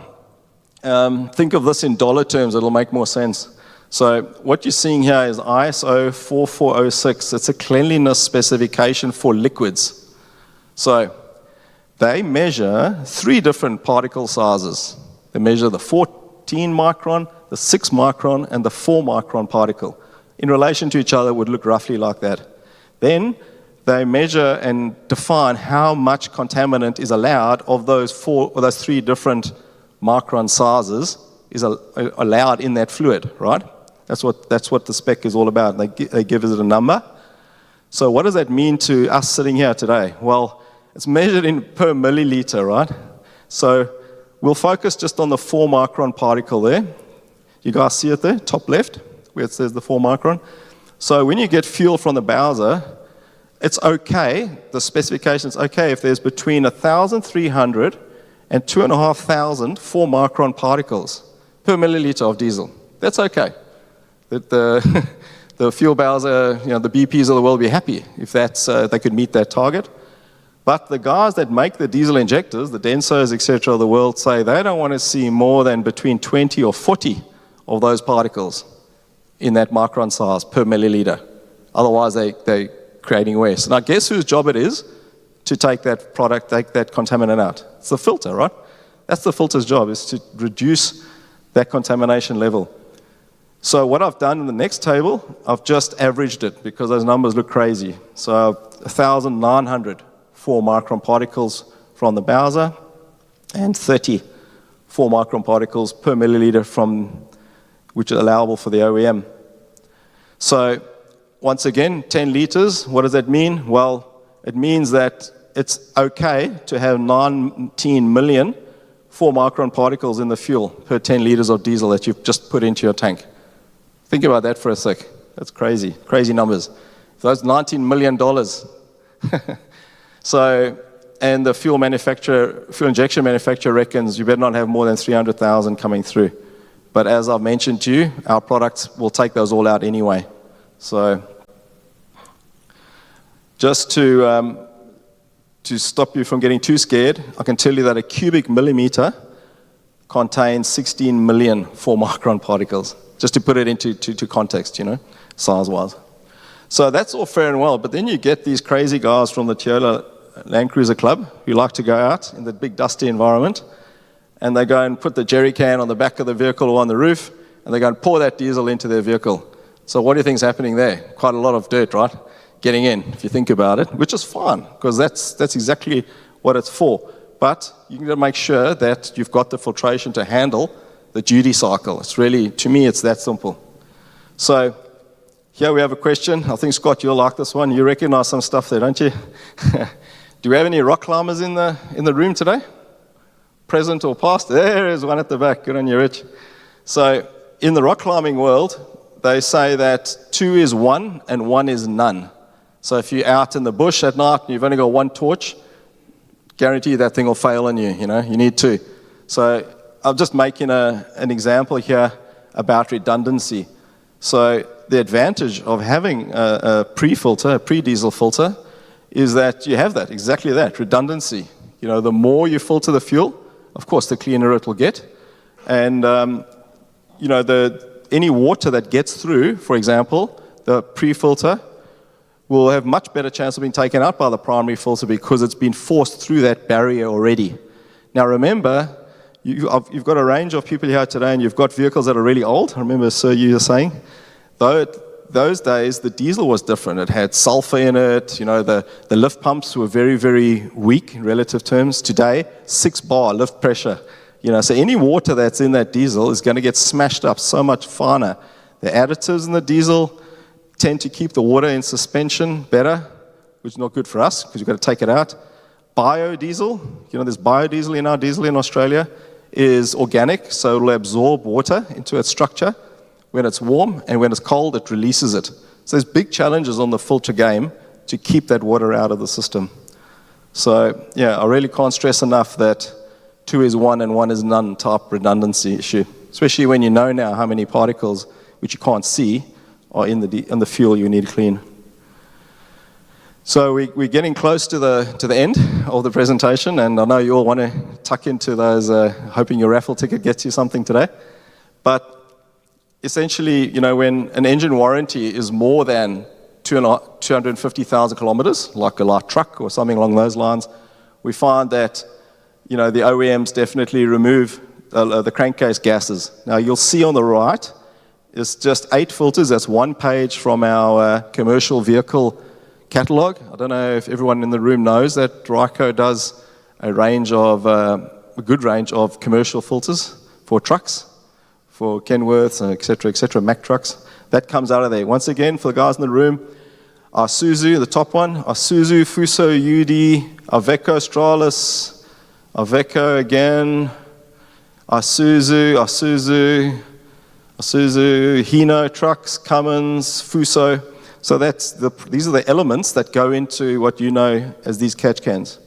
Think of this in dollar terms, it'll make more sense. So what you're seeing here is ISO 4406. It's a cleanliness specification for liquids. So they measure 3 different particle sizes. They measure the 14 micron, the 6 micron, and the 4 micron particle. In relation to each other, would look roughly like that. Then they measure and define how much contaminant is allowed of those 3 different micron sizes is allowed in that fluid, right? That's what the spec is all about. They give it a number. So what does that mean to us sitting here today? Well, it's measured in per milliliter, right? So we'll focus just on the 4 micron particle there. You guys see it there, top left, where it says the 4 micron. So when you get fuel from the Bowser, it's okay, the specification is okay if there's between 1,300 and 2,500 4 micron particles per milliliter of diesel. That's okay. The fuel Bowser, the BPs of the world will be happy if they could meet that target. But the guys that make the diesel injectors, the Densos, etc. of the world, say they don't want to see more than between 20 or 40 of those particles in that micron size per milliliter. Otherwise, they're creating waste. Now, guess whose job it is to take that product, take that contaminant out? It's the filter, right? That's the filter's job, is to reduce that contamination level. So what I've done in the next table, I've just averaged it because those numbers look crazy. So 1,900 4 micron particles from the Bowser and 30 4 micron particles per milliliter which is allowable for the OEM. So once again, 10 liters, what does that mean? Well, it means that it's okay to have 19 million 4 micron particles in the fuel per 10 liters of diesel that you've just put into your tank. Think about that for a sec. That's crazy, crazy numbers. So that's $19 million. So, and the fuel injection manufacturer reckons you better not have more than 300,000 coming through. But as I've mentioned to you, our products will take those all out anyway. So, just to stop you from getting too scared, I can tell you that a cubic millimeter contains 16 million 4-micron particles. Just to put it into context, size-wise. So that's all fair and well, but then you get these crazy guys from the Toyota Land Cruiser Club who like to go out in the big dusty environment, and they go and put the jerry can on the back of the vehicle or on the roof, and they go and pour that diesel into their vehicle. So what do you think is happening there? Quite a lot of dirt, right? Getting in, if you think about it, which is fine, because that's exactly what it's for. But you need to make sure that you've got the filtration to handle the duty cycle. It's really, to me, it's that simple. So here we have a question. I think, Scott, you'll like this one. You recognize some stuff there, don't you? Do we have any rock climbers in the room today? Present or past? There is one at the back. Good on you, Rich. So in the rock climbing world, they say that 2 is 1 and 1 is none. So if you're out in the bush at night and you've only got 1 torch, guarantee that thing will fail on you, you need 2. So I'm just making an example here about redundancy. So the advantage of having a pre-filter, a pre-diesel filter, is that you have that, exactly that, redundancy. The more you filter the fuel, of course, the cleaner it will get. And, any water that gets through, for example, the pre-filter will have much better chance of being taken out by the primary filter because it's been forced through that barrier already. Now remember, you've got a range of people here today, and you've got vehicles that are really old. I remember, sir, you were saying, those days the diesel was different. It had sulfur in it. The lift pumps were very, very weak in relative terms. Today, 6 bar lift pressure. So any water that's in that diesel is going to get smashed up so much finer. The additives in the diesel tend to keep the water in suspension better, which is not good for us because you've got to take it out. Biodiesel, there's biodiesel in our diesel in Australia, is organic, so it'll absorb water into its structure when it's warm, and when it's cold, it releases it. So there's big challenges on the filter game to keep that water out of the system. So, yeah, I really can't stress enough that 2 is 1 and 1 is none type redundancy issue, especially when you know now how many particles, which you can't see, are in the fuel you need to clean. So we're getting close to the end of the presentation, and I know you all want to tuck into those, hoping your raffle ticket gets you something today. But essentially, when an engine warranty is more than 250,000 kilometers, like a light truck or something along those lines, we find that the OEMs definitely remove the crankcase gases. Now you'll see on the right, it's just 8 filters. That's 1 page from our commercial vehicle catalog. I don't know if everyone in the room knows that RYCO does a good range of commercial filters for trucks, for Kenworths, etc., Mack trucks. That comes out of there. Once again, for the guys in the room, Isuzu, the top one, Isuzu, Fuso, UD, RYCO, Stralis, RYCO again, Isuzu, Hino trucks, Cummins, Fuso. So these are the elements that go into what you know as these catch cans.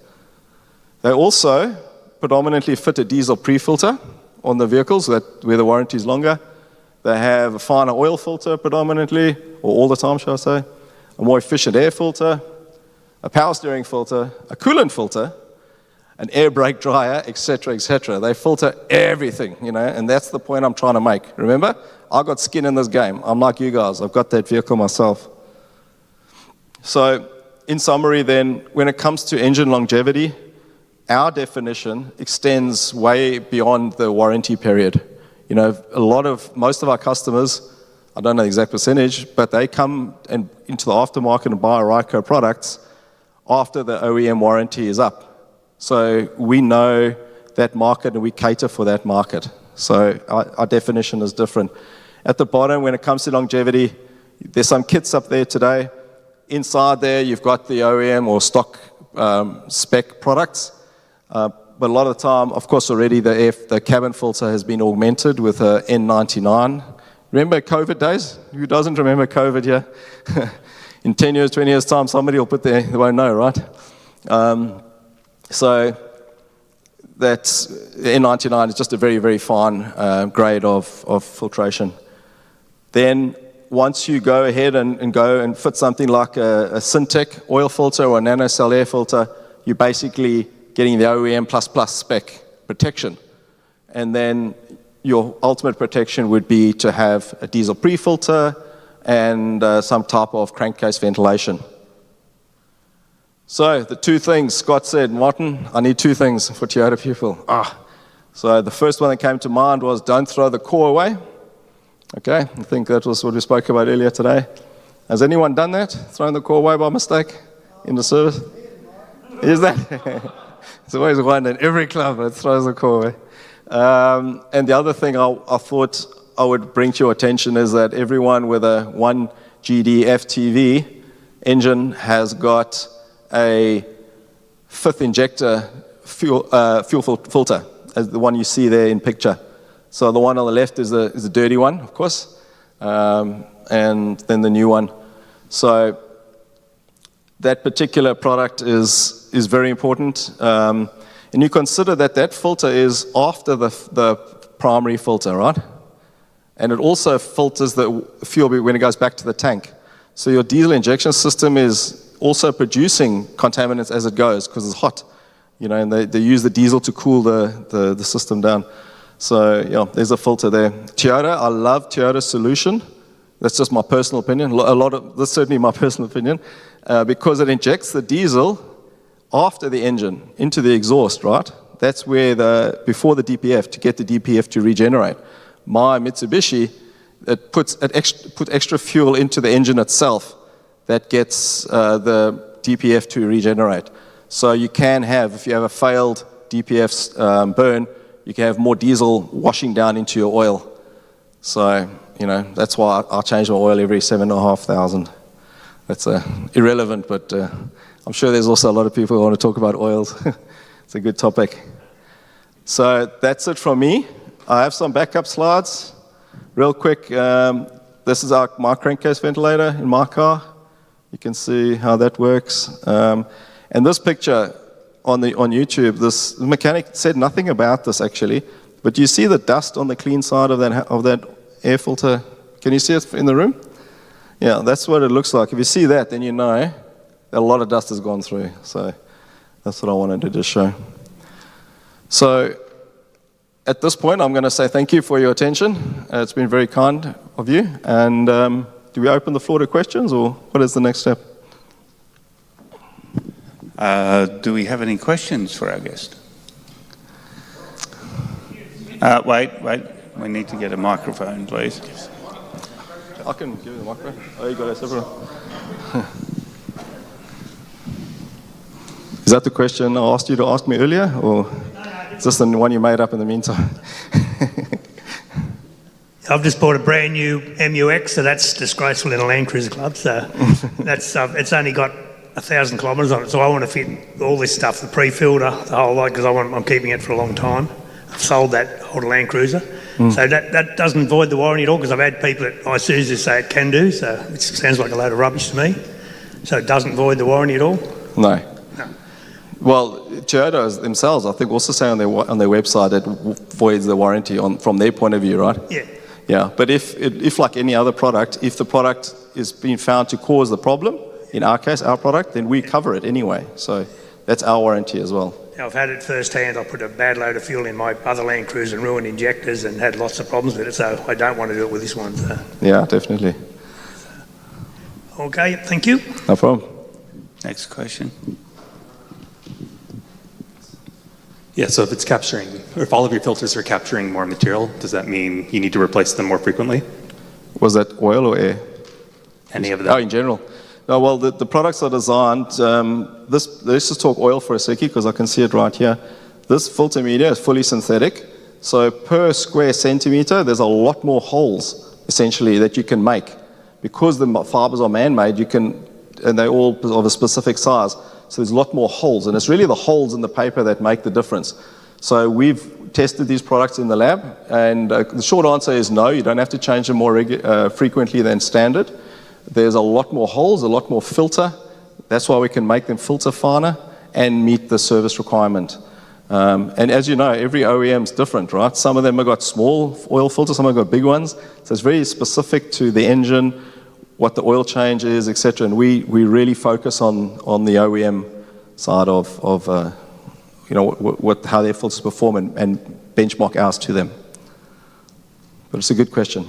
They also predominantly fit a diesel pre-filter on the vehicles where the warranty is longer. They have a finer oil filter predominantly, or all the time, shall I say, a more efficient air filter, a power steering filter, a coolant filter, an air brake dryer, etc., etc. They filter everything, and that's the point I'm trying to make. Remember, I've got skin in this game. I'm like you guys. I've got that vehicle myself. So, in summary then, when it comes to engine longevity, our definition extends way beyond the warranty period. Most of our customers, I don't know the exact percentage, but they come into the aftermarket and buy RYCO products after the OEM warranty is up. So we know that market and we cater for that market. So our definition is different. At the bottom, when it comes to longevity, there's some kits up there today. Inside there, you've got the OEM or stock spec products. But a lot of the time, of course, already the cabin filter has been augmented with a N99 Remember COVID days? Who doesn't remember COVID here? In 10 years, 20 years' time, somebody will put there, they won't know, right? So that's N99 is just a very, very fine grade of filtration. Then once you go ahead and go and fit something like a Syntec oil filter or a nanocell air filter, you're basically getting the OEM++ spec protection. And then your ultimate protection would be to have a diesel pre-filter and some type of crankcase ventilation. So the two things Scott said, Martin, I need two things for Toyota people. So the first one that came to mind was don't throw the core away. Okay, I think that was what we spoke about earlier today. Has anyone done that? Thrown the core away by mistake in the service? Is that? It's always one in every club that throws the core away. And the other thing I thought I would bring to your attention is that everyone with a 1GD FTV engine has got a fifth injector fuel filter, as the one you see there in picture. So the one on the left is a dirty one, of course, and then the new one. So that particular product is very important. And you consider that filter is after the primary filter, right? And it also filters the fuel when it goes back to the tank. So your diesel injection system is also producing contaminants as it goes because it's hot, and they use the diesel to cool the system down. So yeah, there's a filter there. Toyota, I love Toyota's solution. That's just my personal opinion. That's certainly my personal opinion, because it injects the diesel after the engine into the exhaust, right? That's where before the DPF, to get the DPF to regenerate. My Mitsubishi, it puts extra fuel into the engine itself that gets the DPF to regenerate. So you can have, if you have a failed DPF burn, you can have more diesel washing down into your oil. So, that's why I change my oil every 7,500. That's irrelevant, but I'm sure there's also a lot of people who want to talk about oils. It's a good topic. So that's it from me. I have some backup slides. Real quick, this is my crankcase ventilator in my car. You can see how that works. And this picture on YouTube, the mechanic said nothing about this actually, but you see the dust on the clean side of that air filter. Can you see it in the room? Yeah, that's what it looks like. If you see that, then you know that a lot of dust has gone through. So that's what I wanted to just show. So at this point, I'm going to say thank you for your attention. It's been very kind of you. And do we open the floor to questions, or what is the next step? Do we have any questions for our guest? Wait. We need to get a microphone, please. I can give you the microphone. Oh, you got a separate one. Is that the question I asked you to ask me earlier, or is this the one you made up in the meantime? I've just bought a brand new MUX, so that's disgraceful in a Land Cruiser club. So that's it's only got 1,000 kilometres on it, so I want to fit all this stuff, the pre-filter, the whole lot, because I'm keeping it for a long time. I've sold that old Land Cruiser, so that doesn't void the warranty at all, because I've had people at Isuzu say it can do, so it sounds like a load of rubbish to me. So it doesn't void the warranty at all? No. Well, Toyota themselves, I think, also say on their website it voids the warranty from their point of view, right? Yeah. Yeah, but if like any other product, if the product is being found to cause the problem, in our case, our product, then we cover it anyway. So that's our warranty as well. I've had it firsthand. I put a bad load of fuel in my other Land Cruiser and ruined injectors and had lots of problems with it, so I don't want to do it with this one. So. Yeah, definitely. Okay, thank you. No problem. Next question. Yeah, so if it's capturing, or if all of your filters are capturing more material, does that mean you need to replace them more frequently? Was that oil or air? Any of them? Oh, in general. No, well, the products are designed, let's just talk oil for a second, because I can see it right here. This filter media is fully synthetic, so per square centimeter, there's a lot more holes, essentially, that you can make. Because the fibers are man-made, and they're all of a specific size, so there's a lot more holes, and it's really the holes in the paper that make the difference. So we've tested these products in the lab, and the short answer is no, you don't have to change them more frequently than standard. There's a lot more holes, a lot more filter. That's why we can make them filter finer and meet the service requirement. And as you know, every OEM is different, right? Some of them have got small oil filters, some have got big ones. So it's very specific to the engine, what the oil change is, etc. And we really focus on the OEM side of how their filters perform and benchmark ours to them. But it's a good question.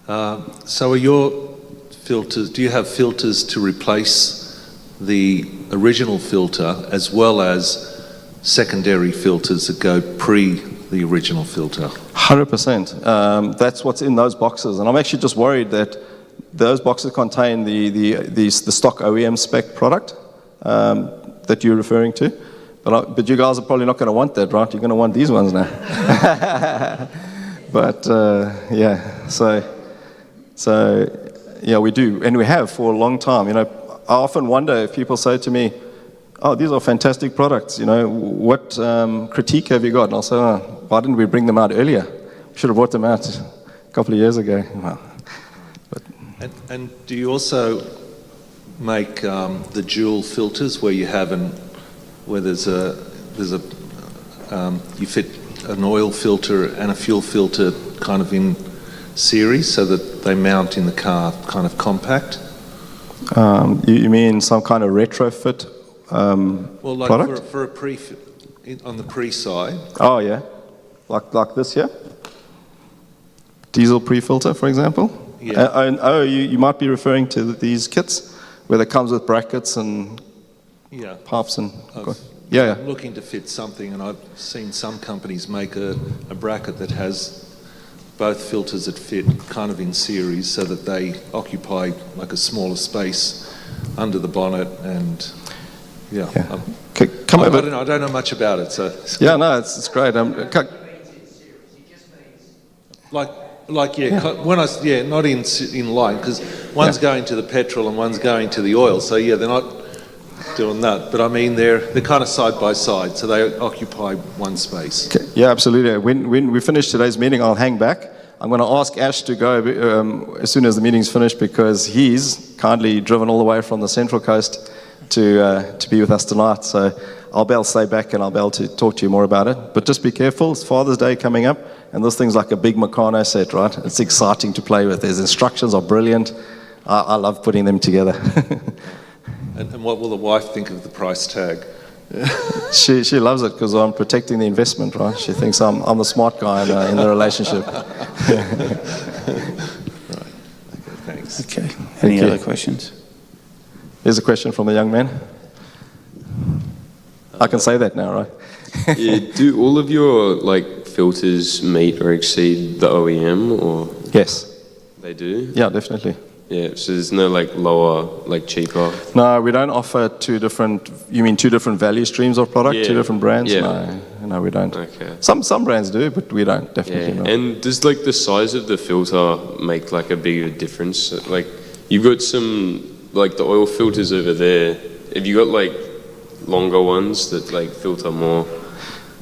So are your filters, do you have filters to replace the original filter as well as secondary filters that go pre the original filter? 100%. That's what's in those boxes. And I'm actually just worried that those boxes contain the stock OEM spec product that you're referring to. But you guys are probably not going to want that, right? You're going to want these ones now. But yeah, so yeah, we do, and we have for a long time. I often wonder if people say to me, "Oh, these are fantastic products. What critique have you got?" And I'll say, "Oh, why didn't we bring them out earlier? We should have brought them out a couple of years ago." Well, and do you also make the dual filters where you have where you fit an oil filter and a fuel filter kind of in series so that they mount in the car kind of compact? You mean some kind of retrofit well, like product? For a on the pre-side. Oh yeah, like this here, diesel pre-filter, for example. Yeah. You might be referring to these kits where it comes with brackets and pipes and I'm looking to fit something, and I've seen some companies make a bracket that has both filters that fit kind of in series so that they occupy like a smaller space under the bonnet, and I don't know much about it, so yeah, no, it's great. When not in line, because one's going to the petrol and one's going to the oil, so they're not doing that. But I mean, they're kind of side by side, so they occupy one space. Okay. Yeah, absolutely. When we finish today's meeting, I'll hang back. I'm going to ask Ash to go as soon as the meeting's finished, because he's kindly driven all the way from the Central Coast to be with us tonight. So I'll be able to stay back and I'll be able to talk to you more about it. But just be careful. It's Father's Day coming up, and this thing's like a big Meccano set, right? It's exciting to play with. His instructions are brilliant. I love putting them together. And what will the wife think of the price tag? She loves it because I'm protecting the investment, right? She thinks I'm the smart guy in the relationship. Right. Okay, thanks. Okay. Any other questions? Here's a question from the young man. I can say that now, right? Yeah, do all of your filters meet or exceed the OEM, or? Yes. They do? Yeah, definitely. Yeah, so there's no lower, cheaper? No, we don't offer two different value streams of product, two different brands? Yeah. No, we don't. Okay. Some brands do, but we don't, definitely not. And does the size of the filter make a bigger difference? You've got some, the oil filters over there. Have you got longer ones that filter more?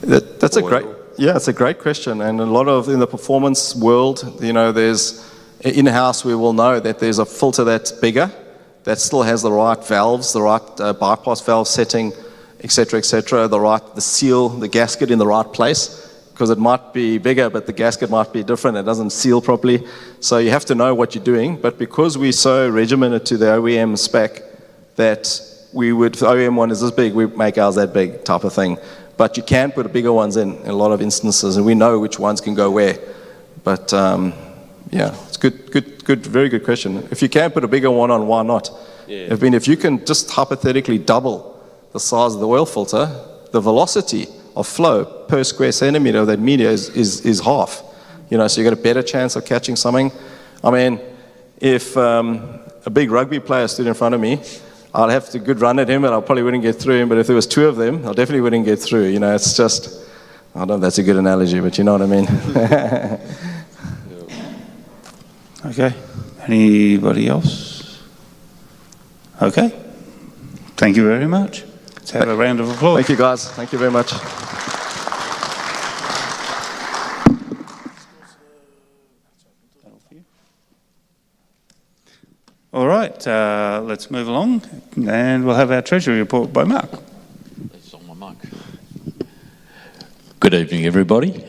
That's oil? It's a great question. And a lot of, in the performance world, there's, in-house we will know that there's a filter that's bigger, that still has the right valves, the right bypass valve setting, etc., the seal, the gasket in the right place, because it might be bigger, but the gasket might be different. It doesn't seal properly. So you have to know what you're doing. But because we're so regimented to the OEM spec that if the OEM one is this big, we make ours that big type of thing. But you can put bigger ones in a lot of instances, and we know which ones can go where. But it's good, very good question. If you can put a bigger one on, why not? Yeah. If you can just hypothetically double the size of the oil filter, the velocity of flow per square centimeter of that media is half. So you got a better chance of catching something. I mean, if a big rugby player stood in front of me, I'd have a good run at him, and I probably wouldn't get through him. But if there was two of them, I definitely wouldn't get through. It's just, I don't know if that's a good analogy, but you know what I mean. Okay. Anybody else? Okay. Thank you very much. Let's have a round of applause. Thank you, guys. Thank you very much. All right, let's move along, and we'll have our Treasury report by Mark. That's on my mic. Good evening, everybody.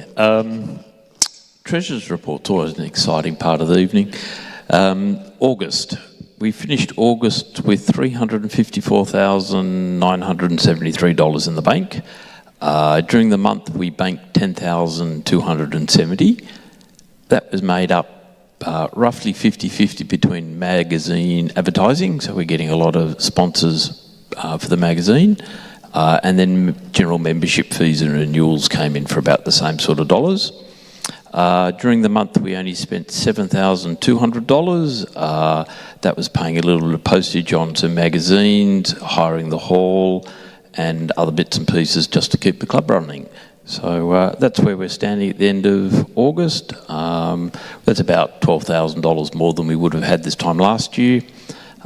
Treasurer's report's always an exciting part of the evening. August. We finished August with $354,973 in the bank. During the month, we banked $10,270. That was made up roughly 50-50 between magazine advertising, so we're getting a lot of sponsors for the magazine, and then general membership fees and renewals came in for about the same sort of dollars. During the month, we only spent $7,200. That was paying a little bit of postage on some magazines, hiring the hall, and other bits and pieces just to keep the club running. So that's where we're standing at the end of August. That's about $12,000 more than we would have had this time last year.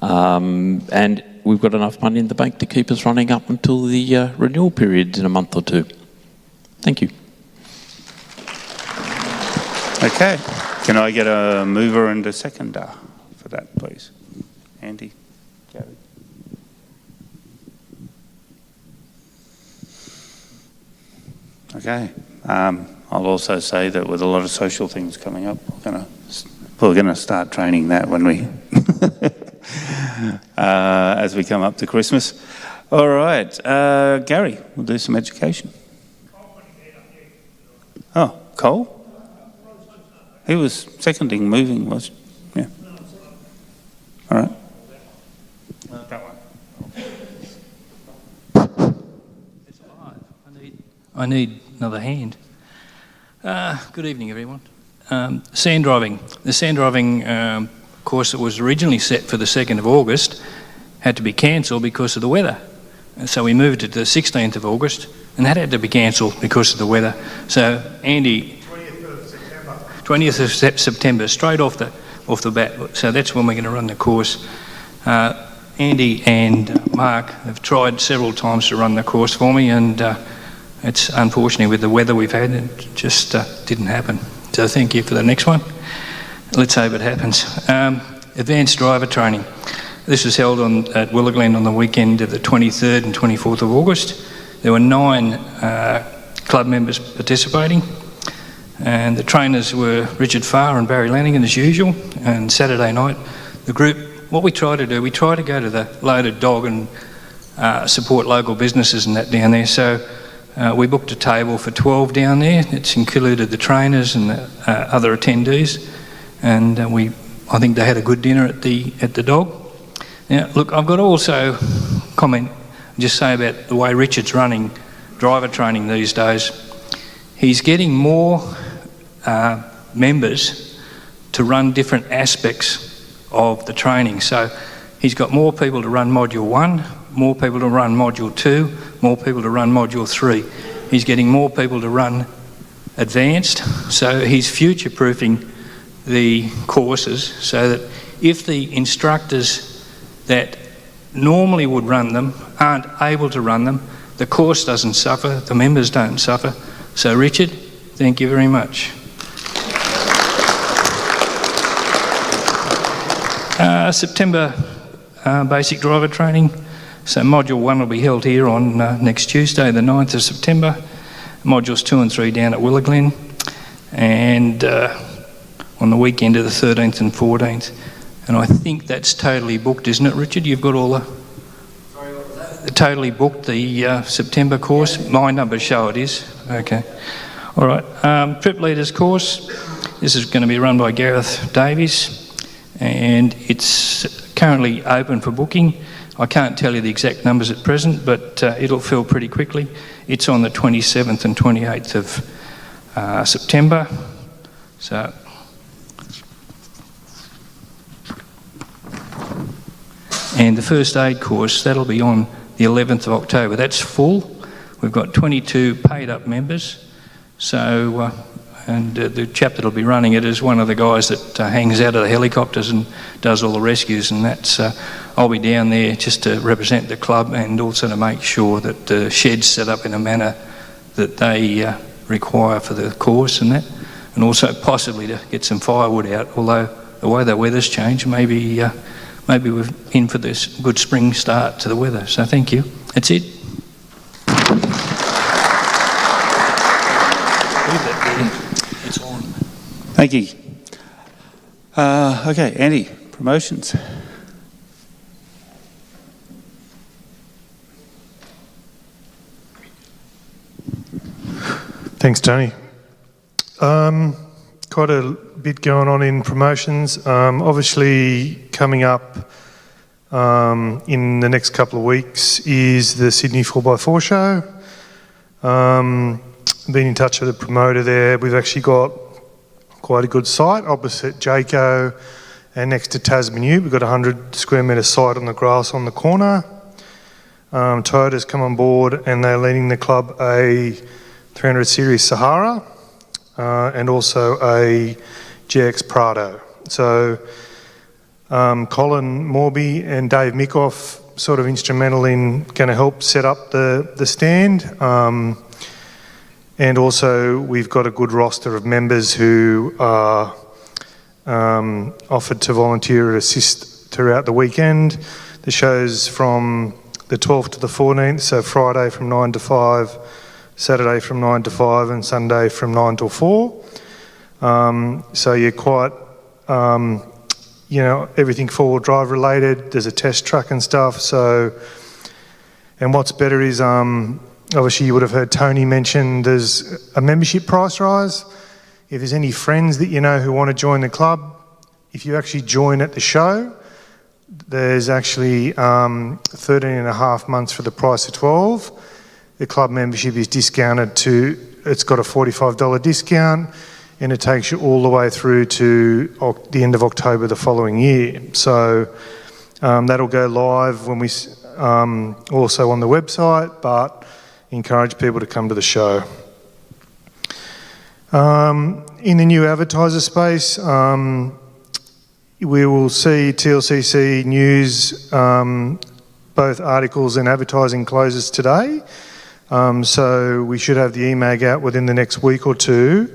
And we've got enough money in the bank to keep us running up until the renewal period in a month or two. Thank you. Okay, can I get a mover and a seconder for that, please? Andy, Gary. Okay, I'll also say that with a lot of social things coming up, we're gonna start training that when we, as we come up to Christmas. All right, Gary, we'll do some education. Oh, Cole? He was seconding moving, was yeah. All right. I need another hand. Good evening, everyone. Sand driving. The sand driving course that was originally set for the 2nd of August had to be cancelled because of the weather. And so we moved it to the 16th of August, and that had to be cancelled because of the weather. So Andy... 20th of September, straight off the bat. So that's when we're going to run the course. Andy and Mark have tried several times to run the course for me, and it's unfortunately with the weather we've had, it just didn't happen. So thank you for the next one. Let's hope it happens. Advanced driver training. This was held at Willaglen on the weekend of the 23rd and 24th of August. There were 9 club members participating. And the trainers were Richard Farr and Barry Lannigan as usual. And Saturday night, the group, what we try to do, we try to go to the Loaded Dog and support local businesses and that down there. So we booked a table for 12 down there. It's included the trainers and the other attendees. And I think they had a good dinner at the Dog. Now, look, I've got to also comment, just say about the way Richard's running driver training these days. He's getting more members to run different aspects of the training. So he's got more people to run Module 1, more people to run Module 2, more people to run Module 3. He's getting more people to run Advanced. So he's future-proofing the courses so that if the instructors that normally would run them aren't able to run them, the course doesn't suffer, the members don't suffer. So Richard, thank you very much. September basic driver training. So Module 1 will be held here on next Tuesday, the 9th of September. Modules 2 and 3 down at Willaglen. And on the weekend of the 13th and 14th. And I think that's totally booked, isn't it, Richard? You've got all the... Sorry, what was that? Totally booked, the September course. My numbers show it is. Okay. All right. Trip Leaders course. This is going to be run by Gareth Davies. And it's currently open for booking. I can't tell you the exact numbers at present, but it'll fill pretty quickly. It's on the 27th and 28th of September. So, and the first aid course, that'll be on the 11th of October. That's full. We've got 22 paid up members. So and the chap that'll be running it is one of the guys that hangs out of the helicopters and does all the rescues, and that's I'll be down there just to represent the club and also to make sure that the shed's set up in a manner that they require for the course and that, and also possibly to get some firewood out, although the way the weather's changed, maybe we're in for this good spring start to the weather. So thank you. That's it. It's on. Thank you. Okay, Andy, promotions. Thanks, Tony. Quite a bit going on in promotions. Obviously, coming up in the next couple of weeks is the Sydney 4x4 show. Been in touch with the promoter there. We've actually got quite a good site opposite RYCO and next to Tasman U. We've got a 100 square metre site on the grass on the corner. Toyota's come on board and they're leading the club a 300 Series Sahara and also a GX Prado. So Colin Morby and Dave Mikoff sort of instrumental in going to help set up the stand. And also we've got a good roster of members who are offered to volunteer or assist throughout the weekend. The show's from the 12th to the 14th, so Friday from 9 to 5, Saturday from 9 to 5 and Sunday from 9 till 4. So you're quite, everything four-wheel drive related. There's a test truck and stuff. So, and what's better is, obviously you would have heard Tony mention there's a membership price rise. If there's any friends that you know who want to join the club, if you actually join at the show, there's actually 13 and a half months for the price of 12. The club membership is discounted to, it's got a $45 discount and it takes you all the way through to the end of October the following year. So that'll go live when we, also on the website, but encourage people to come to the show. In the new advertiser space, we will see TLCC news, both articles and advertising closes today. So we should have the EMAG out within the next week or two.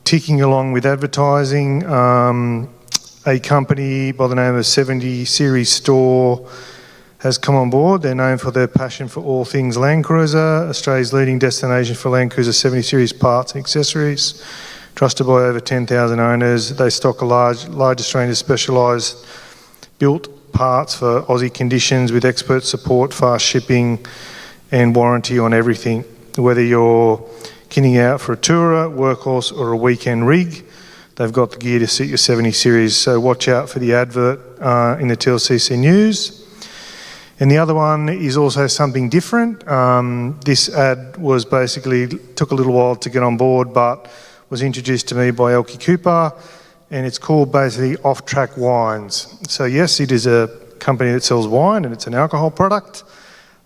Ticking along with advertising, a company by the name of 70 Series Store has come on board. They're known for their passion for all things Land Cruiser, Australia's leading destination for Land Cruiser 70 Series parts and accessories. Trusted by over 10,000 owners. They stock a large Australian specialised built parts for Aussie conditions with expert support, fast shipping and warranty on everything. Whether you're kitting out for a tourer, workhorse or a weekend rig, they've got the gear to suit your 70 Series. So watch out for the advert in the TLCC news. And the other one is also something different. This ad was basically, took a little while to get on board, but was introduced to me by Elkie Cooper, and it's called basically Off Track Wines. So yes, it is a company that sells wine and it's an alcohol product,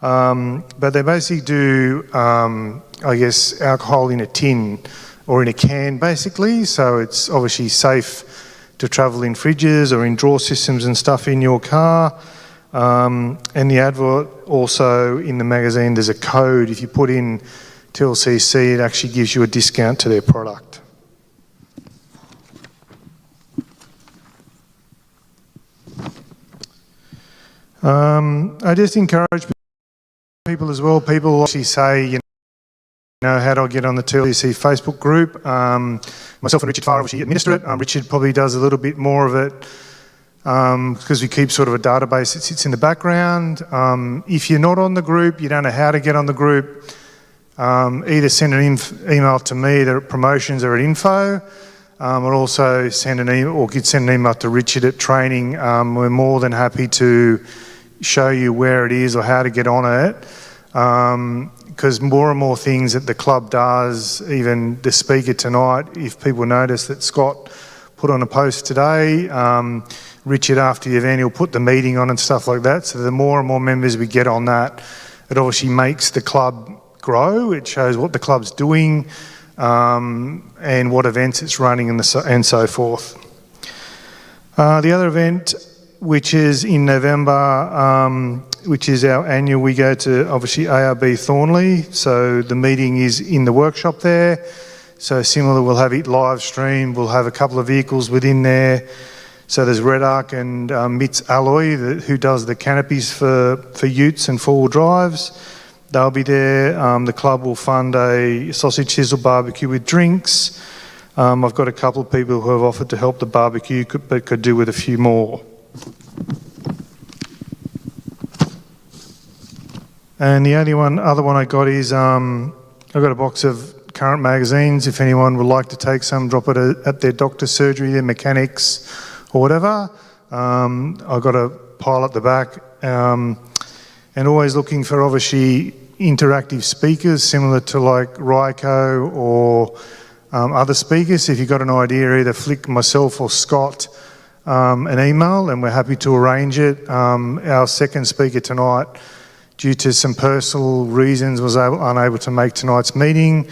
but they basically do, alcohol in a tin or in a can basically, so it's obviously safe to travel in fridges or in drawer systems and stuff in your car. And the advert also in the magazine, there's a code. If you put in TLCC, it actually gives you a discount to their product. I just encourage people as well. People actually say, how do I get on the TLCC Facebook group? Myself and Richard Farr obviously administer it. Richard probably does a little bit more of it because we keep sort of a database that sits in the background. If you're not on the group, you don't know how to get on the group, either send an email to me at promotions or at info, or also send an email, or send an email to Richard at training. We're more than happy to show you where it is or how to get on it, because more and more things that the club does, even the speaker tonight, if people notice that Scott put on a post today, Richard after the event, he'll put the meeting on and stuff like that. So the more and more members we get on that, it obviously makes the club grow. It shows what the club's doing. and what events it's running and so forth. The other event, which is in November, which is our annual, we go to obviously ARB Thornley, so the meeting is in the workshop there. So similar, we'll have it live streamed, we'll have a couple of vehicles within there. So there's Red Arc and Mitz Alloy, who does the canopies for utes and four-wheel drives. They'll be there. The club will fund a sausage sizzle barbecue with drinks. I've got a couple of people who have offered to help the barbecue, but could do with a few more. And the only other one I got is I've got a box of current magazines. If anyone would like to take some, drop it at their doctor's surgery, their mechanics, or whatever. I've got a pile at the back, and always looking for obviously interactive speakers similar to like RYCO or other speakers. If you've got an idea, either flick myself or Scott an email, and we're happy to arrange it. Our second speaker tonight, due to some personal reasons, was unable to make tonight's meeting.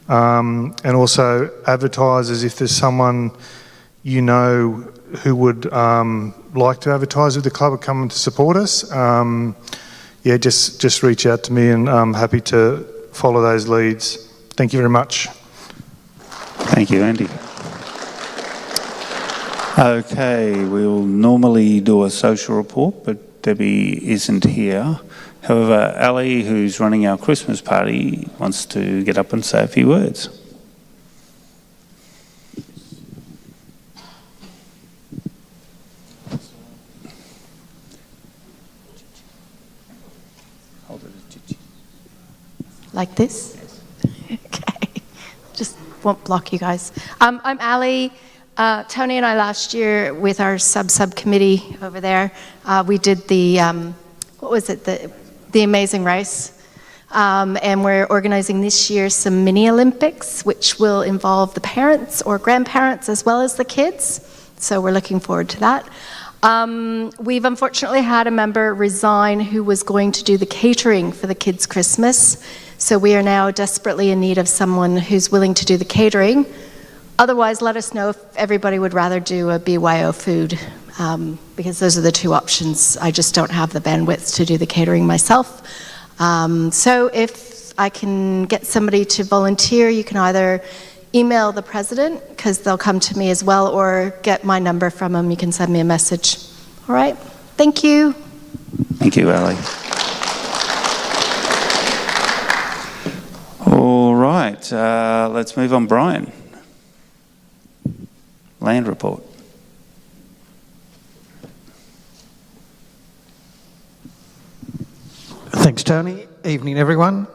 And also advertisers, if there's someone you know who would like to advertise with the club or come to support us, yeah, just reach out to me, and I'm happy to follow those leads. Thank you very much. Thank you, Andy. Okay, we'll normally do a social report, but Debbie isn't here. However, Ali, who's running our Christmas party, wants to get up and say a few words. Like this? Okay. Just won't block you guys. I'm Ali. Tony and I last year with our subcommittee over there, we did the, what was it, the Amazing Race. And we're organising this year some mini Olympics, which will involve the parents or grandparents as well as the kids. So we're looking forward to that. We've unfortunately had a member resign who was going to do the catering for the kids' Christmas. So we are now desperately in need of someone who's willing to do the catering. Otherwise, let us know if everybody would rather do a BYO food, because those are the two options. I just don't have the bandwidth to do the catering myself. So if I can get somebody to volunteer, you can either email the president, because they'll come to me as well, or get my number from them. You can send me a message. All right? Thank you. Thank you, Ali. All right, let's move on. Brian. Land report. Thanks, Tony. Evening, everyone.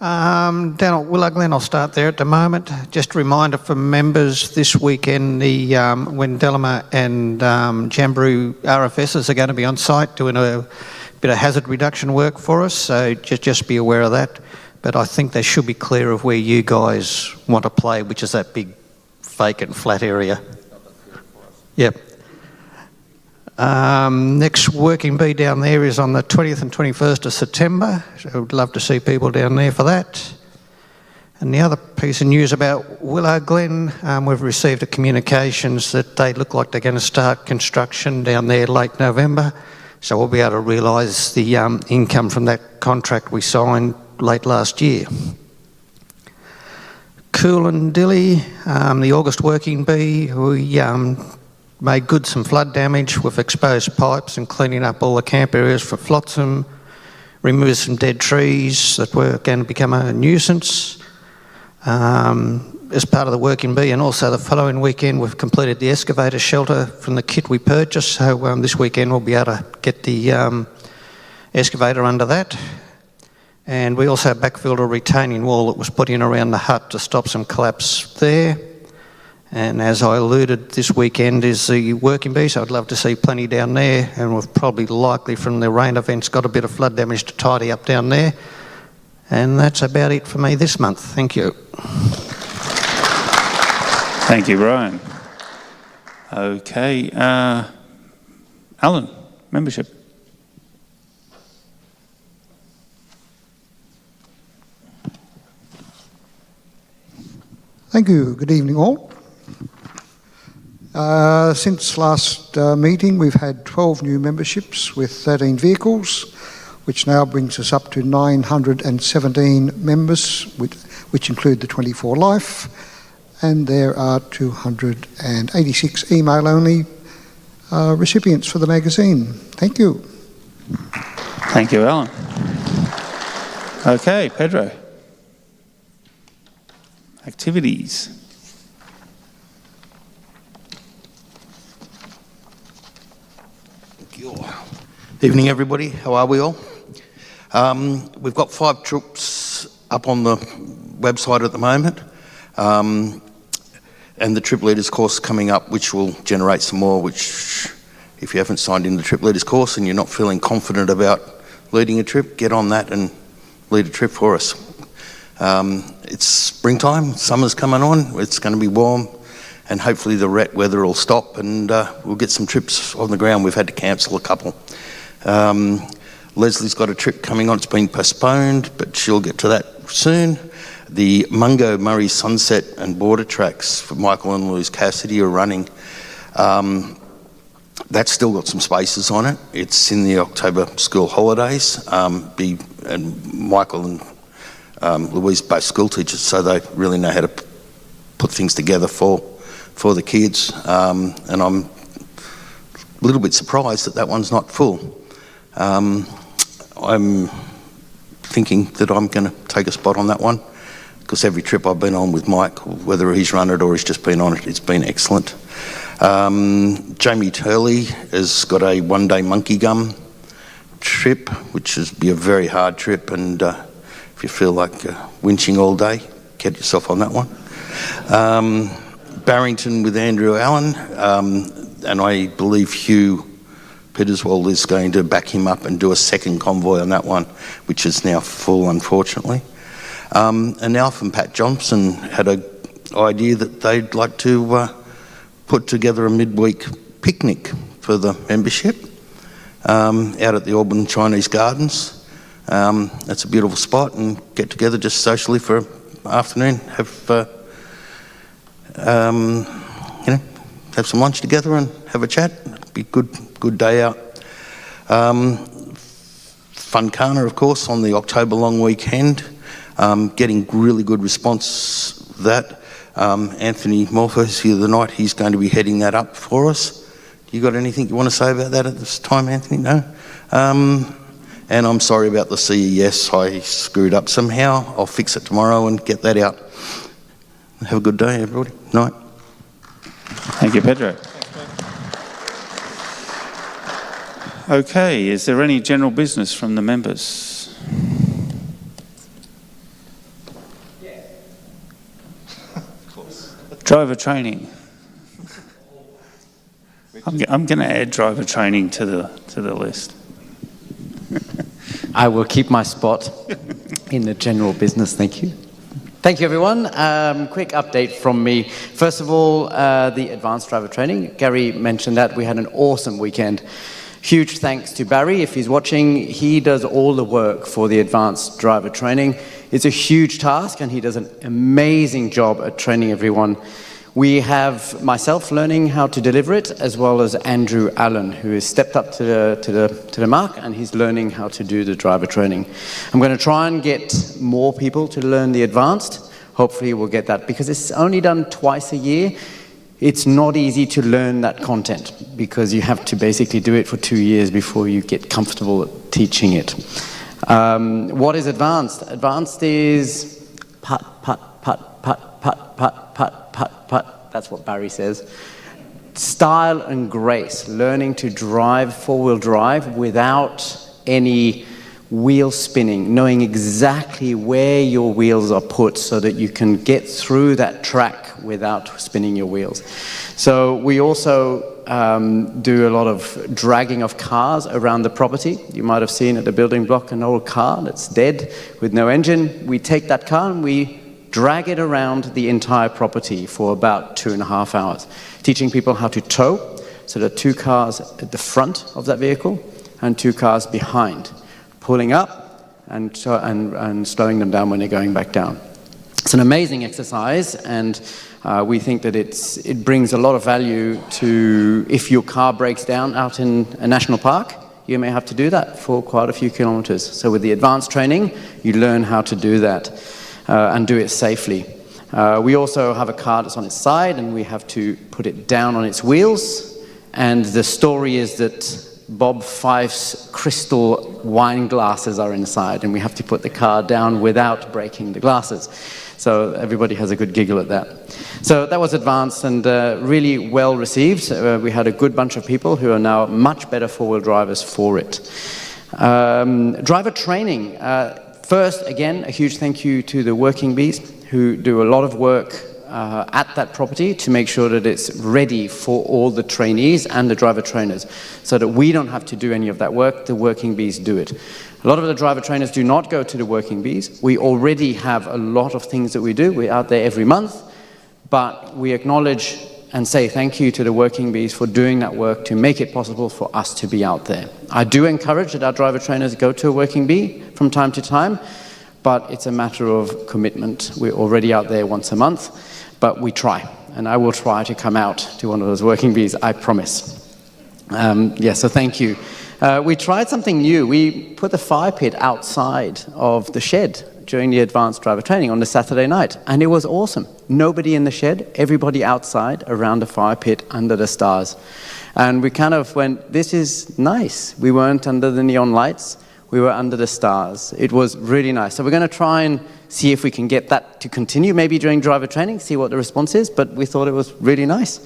Down at Willow Glen, I'll start there at the moment. Just a reminder for members, this weekend, the Wendelama and Jamboree RFSs are going to be on site doing a bit of hazard reduction work for us, so just be aware of that. But I think they should be clear of where you guys want to play, which is that big vacant flat area. Yep. Next working bee down there is on the 20th and 21st of September. So I would love to see people down there for that. And the other piece of news about Willow Glen, we've received a communications that they look like they're going to start construction down there late November. So we'll be able to realise the income from that contract we signed late last year. Coolandiilly, the August working bee, we made good some flood damage with exposed pipes and cleaning up all the camp areas for flotsam, removed some dead trees that were going to become a nuisance. As part of the working bee, and also the following weekend we've completed the excavator shelter from the kit we purchased, so this weekend we'll be able to get the excavator under that. And we also backfilled a retaining wall that was put in around the hut to stop some collapse there. And as I alluded, this weekend is the working bee, so I'd love to see plenty down there, and we've probably likely from the rain events got a bit of flood damage to tidy up down there. And that's about it for me this month. Thank you. Thank you, Brian. Okay, Alan, membership. Thank you. Good evening, all. Since last meeting, we've had 12 new memberships with 13 vehicles, which now brings us up to 917 members, which include the 24 Life, and there are 286 email-only recipients for the magazine. Thank you. Thank you, Alan. Okay, Pedro. Activities. Thank you. Evening, everybody. How are we all? We've got 5 trips up on the website at the moment, and the Trip Leaders course coming up, which will generate some more, which if you haven't signed in the Trip Leaders course and you're not feeling confident about leading a trip, get on that and lead a trip for us. It's springtime, summer's coming on, it's going to be warm, and hopefully the wet weather will stop and we'll get some trips on the ground. We've had to cancel a couple. Leslie's got a trip coming on, it's been postponed, but she'll get to that soon. The Mungo Murray Sunset and Border Tracks for Michael and Louise Cassidy are running. That's still got some spaces on it. It's in the October school holidays. And Michael and Louise both school teachers, so they really know how to put things together for the kids. And I'm a little bit surprised that one's not full. I'm thinking that I'm going to take a spot on that one, because every trip I've been on with Mike, whether he's run it or he's just been on it, it's been excellent. Jamie Turley has got a one-day monkey gum trip, which is be a very hard trip, and if you feel like winching all day, get yourself on that one. Barrington with Andrew Allen, and I believe Hugh Peterswold is going to back him up and do a second convoy on that one, which is now full, unfortunately. And Alf and Pat Johnson had an idea that they'd like to put together a midweek picnic for the membership out at the Auburn Chinese Gardens. That's a beautiful spot, and get together just socially for an afternoon, have have some lunch together and have a chat. It'd be a good day out. Funcana, of course, on the October long weekend, getting really good response that. Anthony Morpheus here tonight, he's going to be heading that up for us. You got anything you want to say about that at this time, Anthony? No? And I'm sorry about the CES, I screwed up somehow. I'll fix it tomorrow and get that out. Have a good day, everybody. Night. Thank you, Pedro. Okay, is there any general business from the members? Driver training. I'm going to add driver training to the list. I will keep my spot in the general business. Thank you. Thank you, everyone. Quick update from me. First of all, the advanced driver training. Gary mentioned that we had an awesome weekend. Huge thanks to Barry, if he's watching. He does all the work for the advanced driver training. It's a huge task, and he does an amazing job at training everyone. We have myself learning how to deliver it, as well as Andrew Allen, who has stepped up to the mark, and he's learning how to do the driver training. I'm going to try and get more people to learn the advanced. Hopefully we'll get that, because it's only done twice a year. It's not easy to learn that content, because you have to basically do it for 2 years before you get comfortable at teaching it. What is advanced? Advanced is putt, putt, putt, putt, putt, putt, putt, putt, putt. That's what Barry says. Style and grace, learning to drive four-wheel drive without any wheel spinning, knowing exactly where your wheels are put so that you can get through that track without spinning your wheels. So we also do a lot of dragging of cars around the property. You might have seen at the building block an old car that's dead with no engine. We take that car and we drag it around the entire property for about 2.5 hours, teaching people how to tow, so there are 2 cars at the front of that vehicle and 2 cars behind, pulling up and slowing them down when they're going back down. It's an amazing exercise, and we think that it brings a lot of value to, if your car breaks down out in a national park, you may have to do that for quite a few kilometers. So with the advanced training, you learn how to do that and do it safely. We also have a car that's on its side, and we have to put it down on its wheels. And the story is that Bob Fife's crystal wine glasses are inside, and we have to put the car down without breaking the glasses. So everybody has a good giggle at that. So that was advanced and really well received. We had a good bunch of people who are now much better four-wheel drivers for it. Driver training. First, again, a huge thank you to the working bees who do a lot of work at that property to make sure that it's ready for all the trainees and the driver trainers, so that we don't have to do any of that work, the working bees do it. A lot of the driver trainers do not go to the working bees. We already have a lot of things that we do. We're out there every month, but we acknowledge and say thank you to the working bees for doing that work to make it possible for us to be out there. I do encourage that our driver trainers go to a working bee from time to time, but it's a matter of commitment. We're already out there once a month, but we try, and I will try to come out to one of those working bees, I promise. So thank you. We tried something new. We put the fire pit outside of the shed during the advanced driver training on the Saturday night, and it was awesome. Nobody in the shed, everybody outside around the fire pit under the stars. And we kind of went, this is nice. We weren't under the neon lights, we were under the stars. It was really nice. So we're going to try and see if we can get that to continue, maybe during driver training, see what the response is, but we thought it was really nice.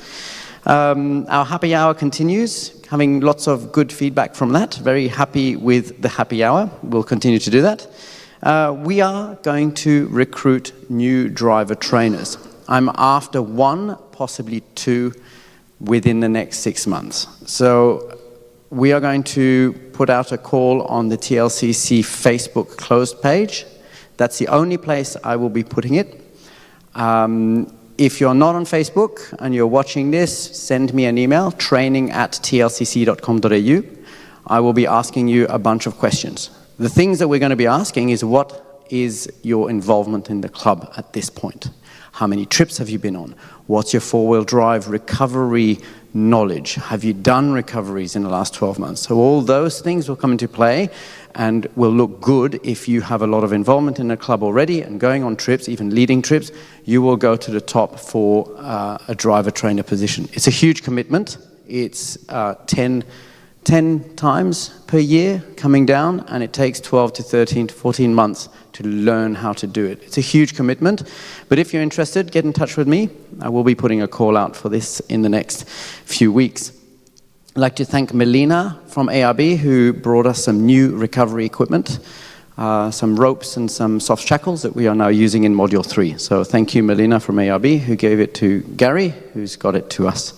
Our happy hour continues, having lots of good feedback from that. Very happy with the happy hour. We'll continue to do that. We are going to recruit new driver trainers. I'm after one, possibly two, within the next 6 months. So we are going to put out a call on the TLCC Facebook closed page. That's the only place I will be putting it. If you're not on Facebook and you're watching this, send me an email, training@tlcc.com.au. I will be asking you a bunch of questions. The things that we're going to be asking is, what is your involvement in the club at this point? How many trips have you been on? What's your four-wheel drive recovery knowledge? Have you done recoveries in the last 12 months? So all those things will come into play and will look good if you have a lot of involvement in the club already and going on trips, even leading trips. You will go to the top for a driver trainer position. It's a huge commitment. It's 10 times per year coming down, and it takes 12 to 13 to 14 months to learn how to do it. It's a huge commitment, but if you're interested, get in touch with me. I will be putting a call out for this in the next few weeks. I'd like to thank Melina from ARB, who brought us some new recovery equipment, some ropes and some soft shackles that we are now using in Module 3. So thank you, Melina from ARB, who gave it to Gary, who's got it to us.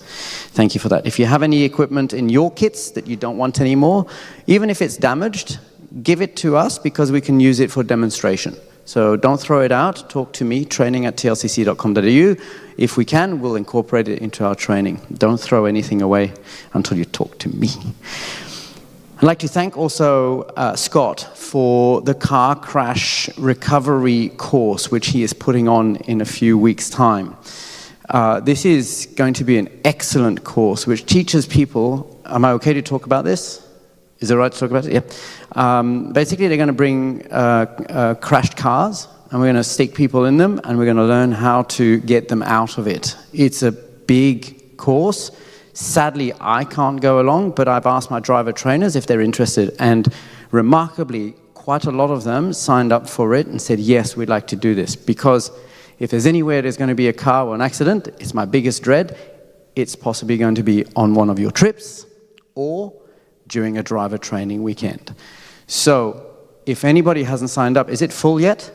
Thank you for that. If you have any equipment in your kits that you don't want anymore, even if it's damaged, give it to us because we can use it for demonstration. So don't throw it out. Talk to me, training@tlcc.com.au. If we can, we'll incorporate it into our training. Don't throw anything away until you talk to me. I'd like to thank also Scott for the car crash recovery course, which he is putting on in a few weeks' time. This is going to be an excellent course which teaches people. Am I okay to talk about this? Is it right to talk about it? Yeah. Basically, they're going to bring crashed cars, and we're going to stick people in them, and we're going to learn how to get them out of it. It's a big course. Sadly, I can't go along, but I've asked my driver trainers if they're interested, and remarkably, quite a lot of them signed up for it and said, yes, we'd like to do this, because if there's anywhere there's going to be a car or an accident, it's my biggest dread. It's possibly going to be on one of your trips or during a driver training weekend. So if anybody hasn't signed up, is it full yet?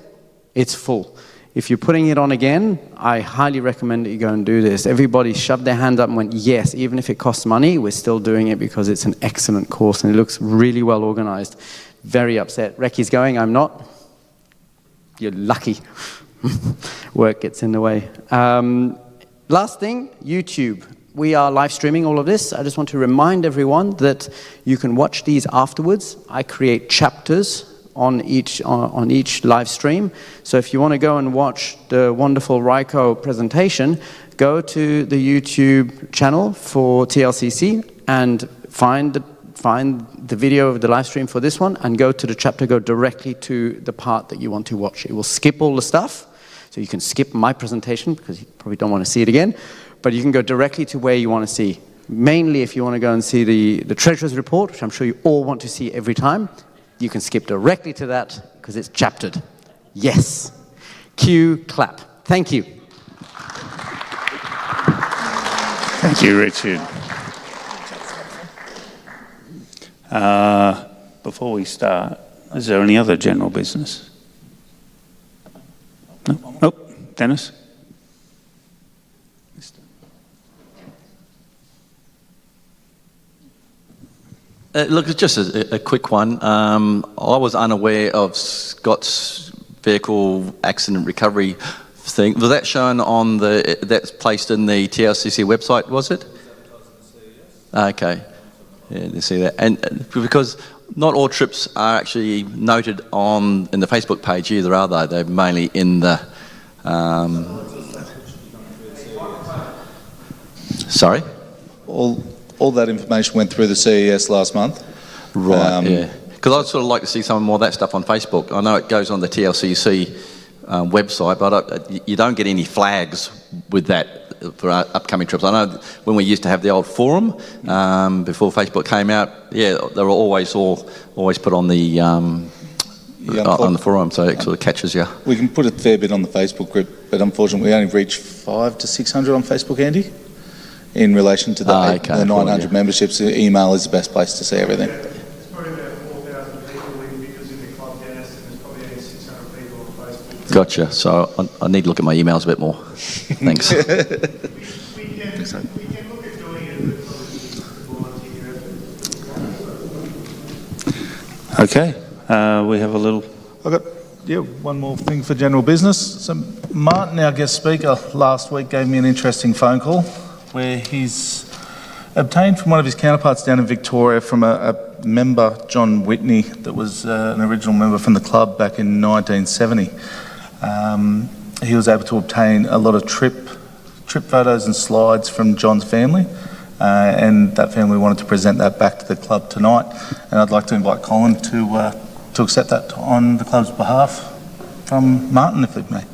It's full. If you're putting it on again, I highly recommend that you go and do this. Everybody shoved their hand up and went, yes, even if it costs money, we're still doing it because it's an excellent course and it looks really well organized. Very upset. Recky's going, I'm not. You're lucky. Work gets in the way. Last thing, YouTube. We are live streaming all of this. I just want to remind everyone that you can watch these afterwards. I create chapters on each live stream. So if you want to go and watch the wonderful RYCO presentation, go to the YouTube channel for TLCC and find the video of the live stream for this one and go to the chapter, go directly to the part that you want to watch. It will skip all the stuff, so you can skip my presentation because you probably don't want to see it again, but you can go directly to where you want to see. Mainly if you want to go and see the Treasurer's Report, which I'm sure you all want to see every time, you can skip directly to that because it's chaptered. Yes. Cue clap. Thank you. Thank you, Richard. Before we start, is there any other general business? No? Nope. Dennis? Look, it's just a quick one. I was unaware of Scott's vehicle accident recovery thing. Was that shown on that's placed in the TLCC website, was it? Okay. Yeah, you see that. And because not all trips are actually noted in the Facebook page either, are they? They're mainly in the... Sorry? All that information went through the CES last month. Right, yeah. Because I'd sort of like to see some more of that stuff on Facebook. I know it goes on the TLCC website, but you don't get any flags with that for our upcoming trips. I know when we used to have the old forum, before Facebook came out, yeah, they were always put on the forum, so it sort of catches you. We can put a fair bit on the Facebook group, but unfortunately we only reach 500 to 600 on Facebook, Andy. In relation to the 900 memberships, email is the best place to see everything. It's probably about 4,000 people in because in the club gas and there's probably only 600 people on Facebook. Gotcha. So I need to look at my emails a bit more. Thanks. We can look at doing it, but volunteer. Okay. We have a little... I've got one more thing for general business. So Martin, our guest speaker, last week gave me an interesting phone call where he's obtained from one of his counterparts down in Victoria from a member, John Whitney, that was an original member from the club back in 1970. He was able to obtain a lot of trip photos and slides from John's family, and that family wanted to present that back to the club tonight. And I'd like to invite Colin to accept that on the club's behalf from Martin, if it may.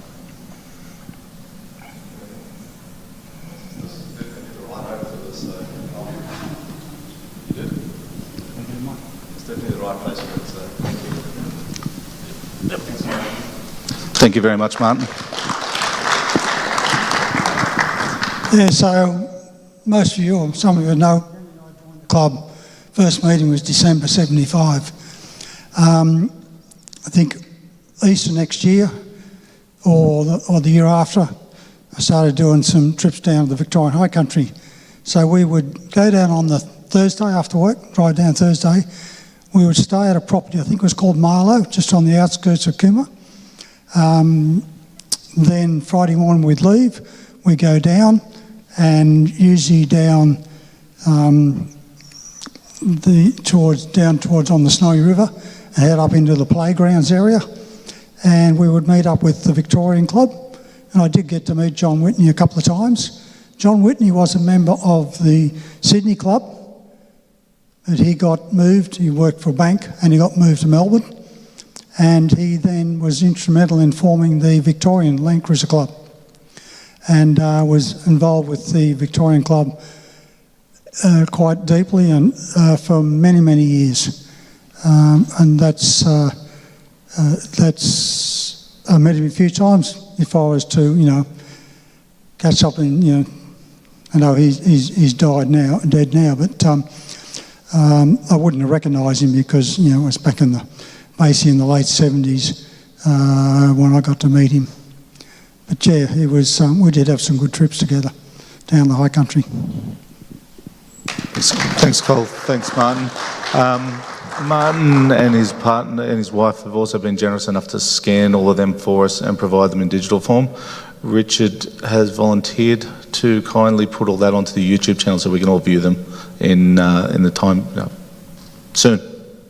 Thank you very much, Martin. Yeah, so most of you, or some of you know, the club first meeting was December 75. I think Easter next year or the year after, I started doing some trips down to the Victorian High Country. So we would go down on the Thursday after work, drive down Thursday. We would stay at a property, I think it was called Marlow, just on the outskirts of Cooma. Then Friday morning we'd leave, we go down, and usually down towards on the Snowy River, and head up into the playgrounds area, and we would meet up with the Victorian Club, and I did get to meet John Whitney a couple of times. John Whitney was a member of the Sydney Club, but he got moved, he worked for a bank, and he got moved to Melbourne. And he then was instrumental in forming the Victorian Land Cruiser Club and was involved with the Victorian Club quite deeply and for many, many years. And that's I met him a few times. If I was to, catch up and, I know he's dead now, but I wouldn't have recognised him because, it was back in basically in the late 70s when I got to meet him. But yeah, he was. We did have some good trips together down the high country. Thanks, Cole. Thanks, Martin. Martin and his partner and his wife have also been generous enough to scan all of them for us and provide them in digital form. Richard has volunteered to kindly put all that onto the YouTube channel so we can all view them in the time soon.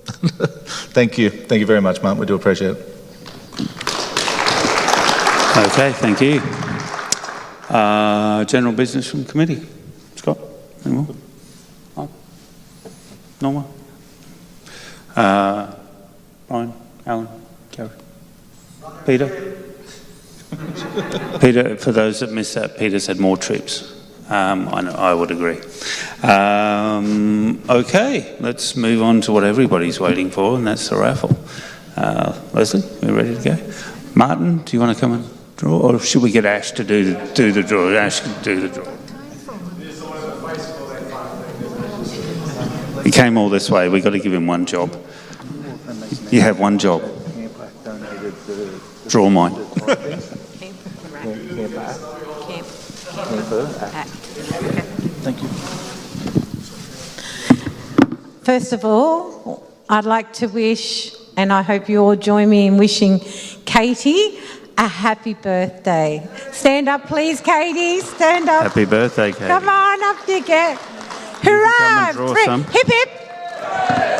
Thank you. Thank you very much, Martin. We do appreciate it. Okay, thank you. General business from committee. Scott, any more? Oh. No more? Brian, Alan, Gary, Peter? Peter, for those that missed that, Peter said more trips. I would agree. Okay, let's move on to what everybody's waiting for, and that's the raffle. Leslie, we're ready to go. Martin, do you want to come and draw, or should we get Ash to do the draw? Ash can do the draw. He came all this way. We've got to give him one job. You have one job. Draw mine. Thank you. First of all, I'd like to wish, and I hope you all join me in wishing Katie a happy birthday. Stand up, please, Katie. Stand up. Happy birthday, Katie. Come on, up you get. Hurrah! Draw some. Hip hip.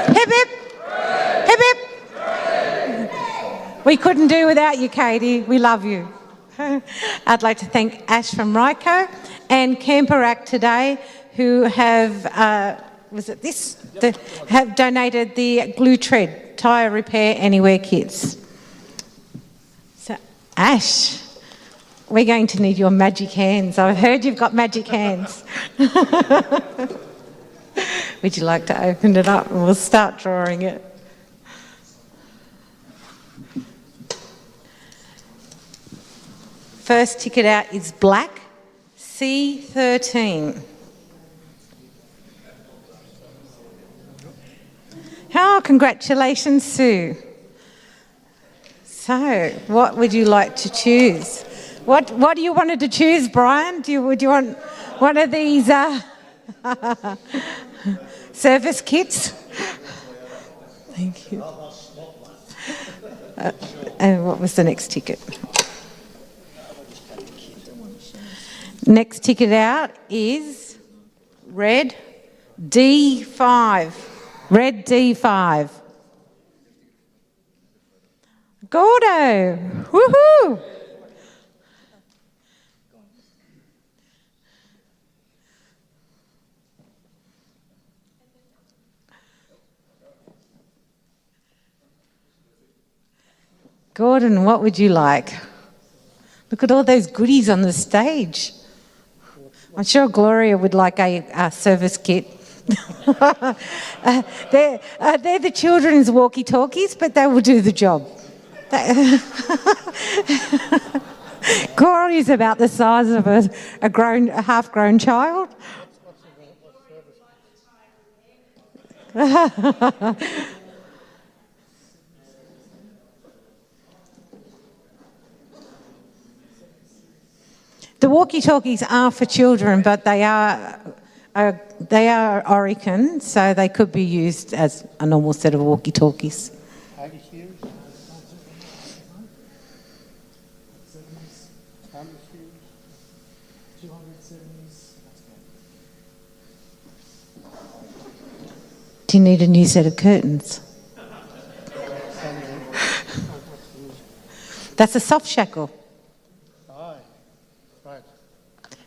Hip hip. Hip hip. We couldn't do without you, Katie. We love you. I'd like to thank Ash from RYCO and Camperac today, who have, have donated the Glue Tread tyre repair anywhere kits. So, Ash, we're going to need your magic hands. I've heard you've got magic hands. Would you like to open it up and we'll start drawing it? First ticket out is black, C13. Oh, congratulations, Sue. So, what would you like to choose? What do you wanted to choose, Brian? Would you want one of these service kits? Thank you. And what was the next ticket? Next ticket out is red D5. Red D5. Gordo. Woohoo! Gordon, what would you like? Look at all those goodies on the stage. I'm sure Gloria would like a service kit. They're the children's walkie-talkies, but they will do the job. Gloria's about the size of a half-grown child. The walkie-talkies are for children, but they are RYCO, so they could be used as a normal set of walkie-talkies. Do you need a new set of curtains? That's a soft shackle.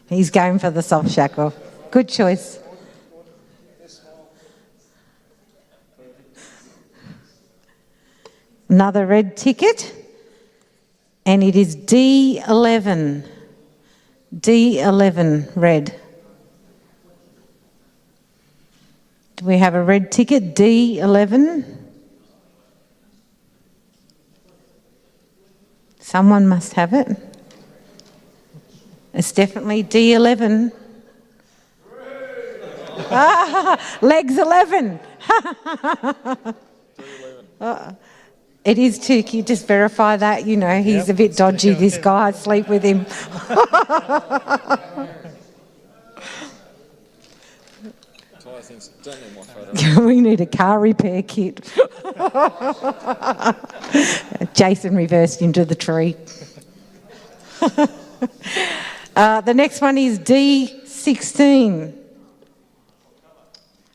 He's going for the soft shackle. Good choice. Another red ticket, and it is D11. D11 red. Do we have a red ticket? D11. Someone must have it. It's definitely D11. Legs 11. It is too. Can you just verify that? You know, he's a bit dodgy, this guy. I sleep with him. We need a car repair kit. Jason reversed into the tree. The next one is D16.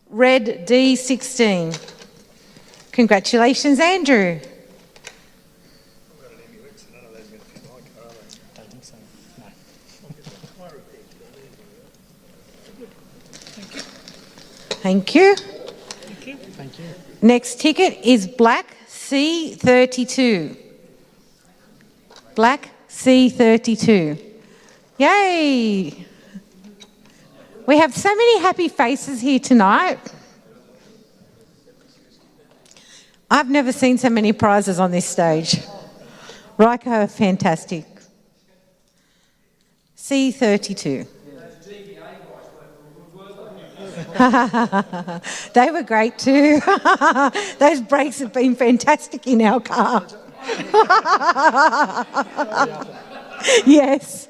Red D16. Congratulations, Andrew. Thank you. Thank you. Next ticket is Black C32. Black C32. Yay! We have so many happy faces here tonight. I've never seen so many prizes on this stage. RYCO are fantastic. C32. They were great too. Those brakes have been fantastic in our car. Yes.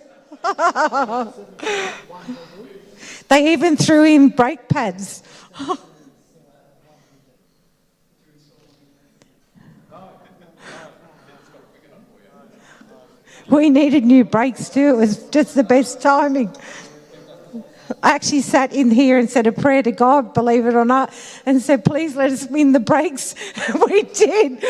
They even threw in brake pads. We needed new brakes too. It was just the best timing. I actually sat in here and said a prayer to God, believe it or not, and said, please let us win the brakes. We did.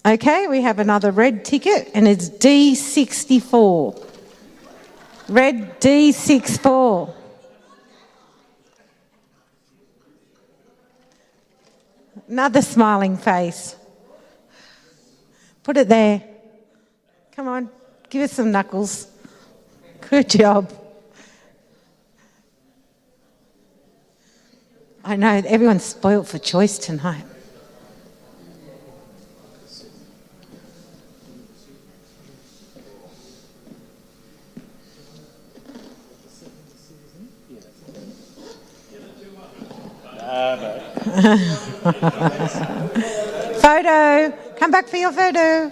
Okay, we have another red ticket and it's D64. Red D64. Another smiling face. Put it there. Come on, give us some knuckles. Good job. I know, everyone's spoilt for choice tonight. Photo. Come back for your photo.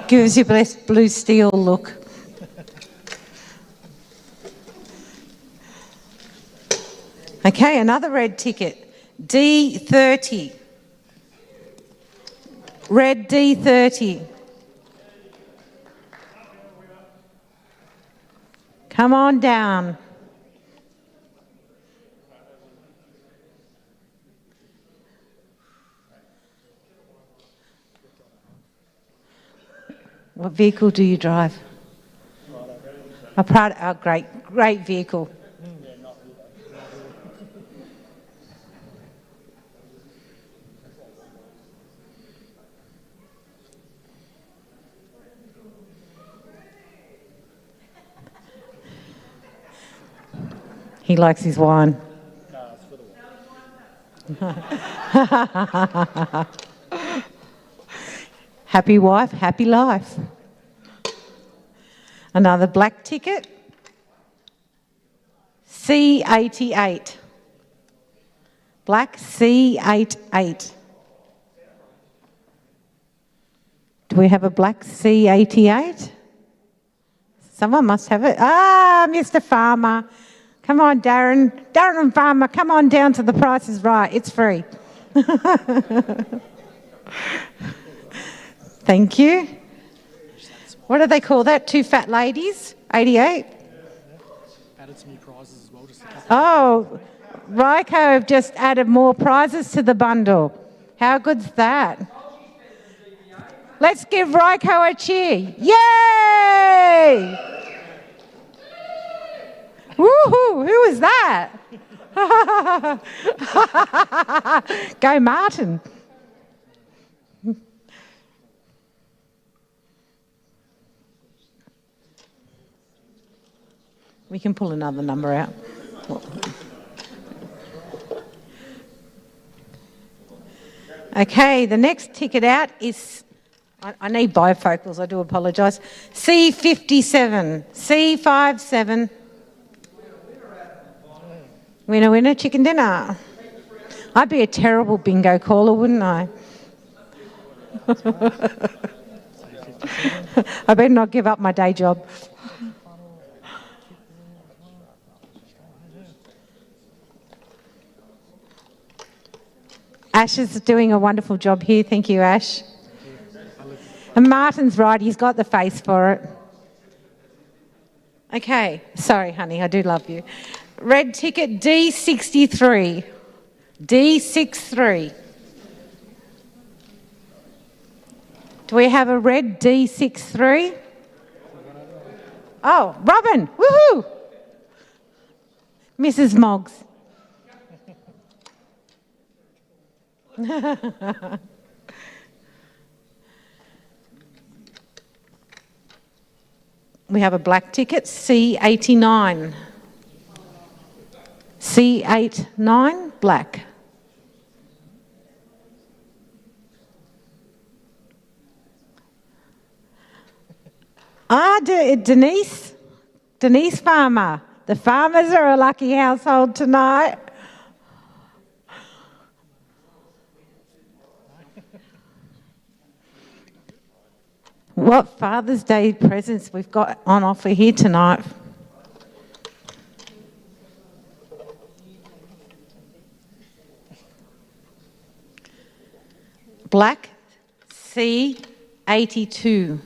Give us your blessed blue steel look. Okay, another red ticket. D30. Red D30. Come on down. What vehicle do you drive? A Prado. Oh, great vehicle. He likes his wine. Happy wife, happy life. Another black ticket. C88. Black C88. Do we have a black C88? Someone must have it. Ah, Mr. Farmer. Come on, Darren. Darren and Farmer, come on down to The Price is Right. It's free. Thank you. What do they call that? Two fat ladies? 88? Added some new prizes as well. Oh, RYCO have just added more prizes to the bundle. How good's that? Let's give RYCO a cheer. Yay! Woohoo! Who was that? Go Martin. We can pull another number out. Okay, the next ticket out is, I need bifocals, I do apologise. C57, C57. Winner, winner, chicken dinner. I'd be a terrible bingo caller, wouldn't I? I better not give up my day job. Ash is doing a wonderful job here. Thank you, Ash. And Martin's right, he's got the face for it. Okay, sorry, honey, I do love you. Red ticket D63. D63. Do we have a red D63? Oh, Robin, woohoo! Mrs. Moggs. We have a black ticket, C89. C89, black. Denise Farmer. The farmers are a lucky household tonight. What Father's Day presents we've got on offer here tonight? Black C82.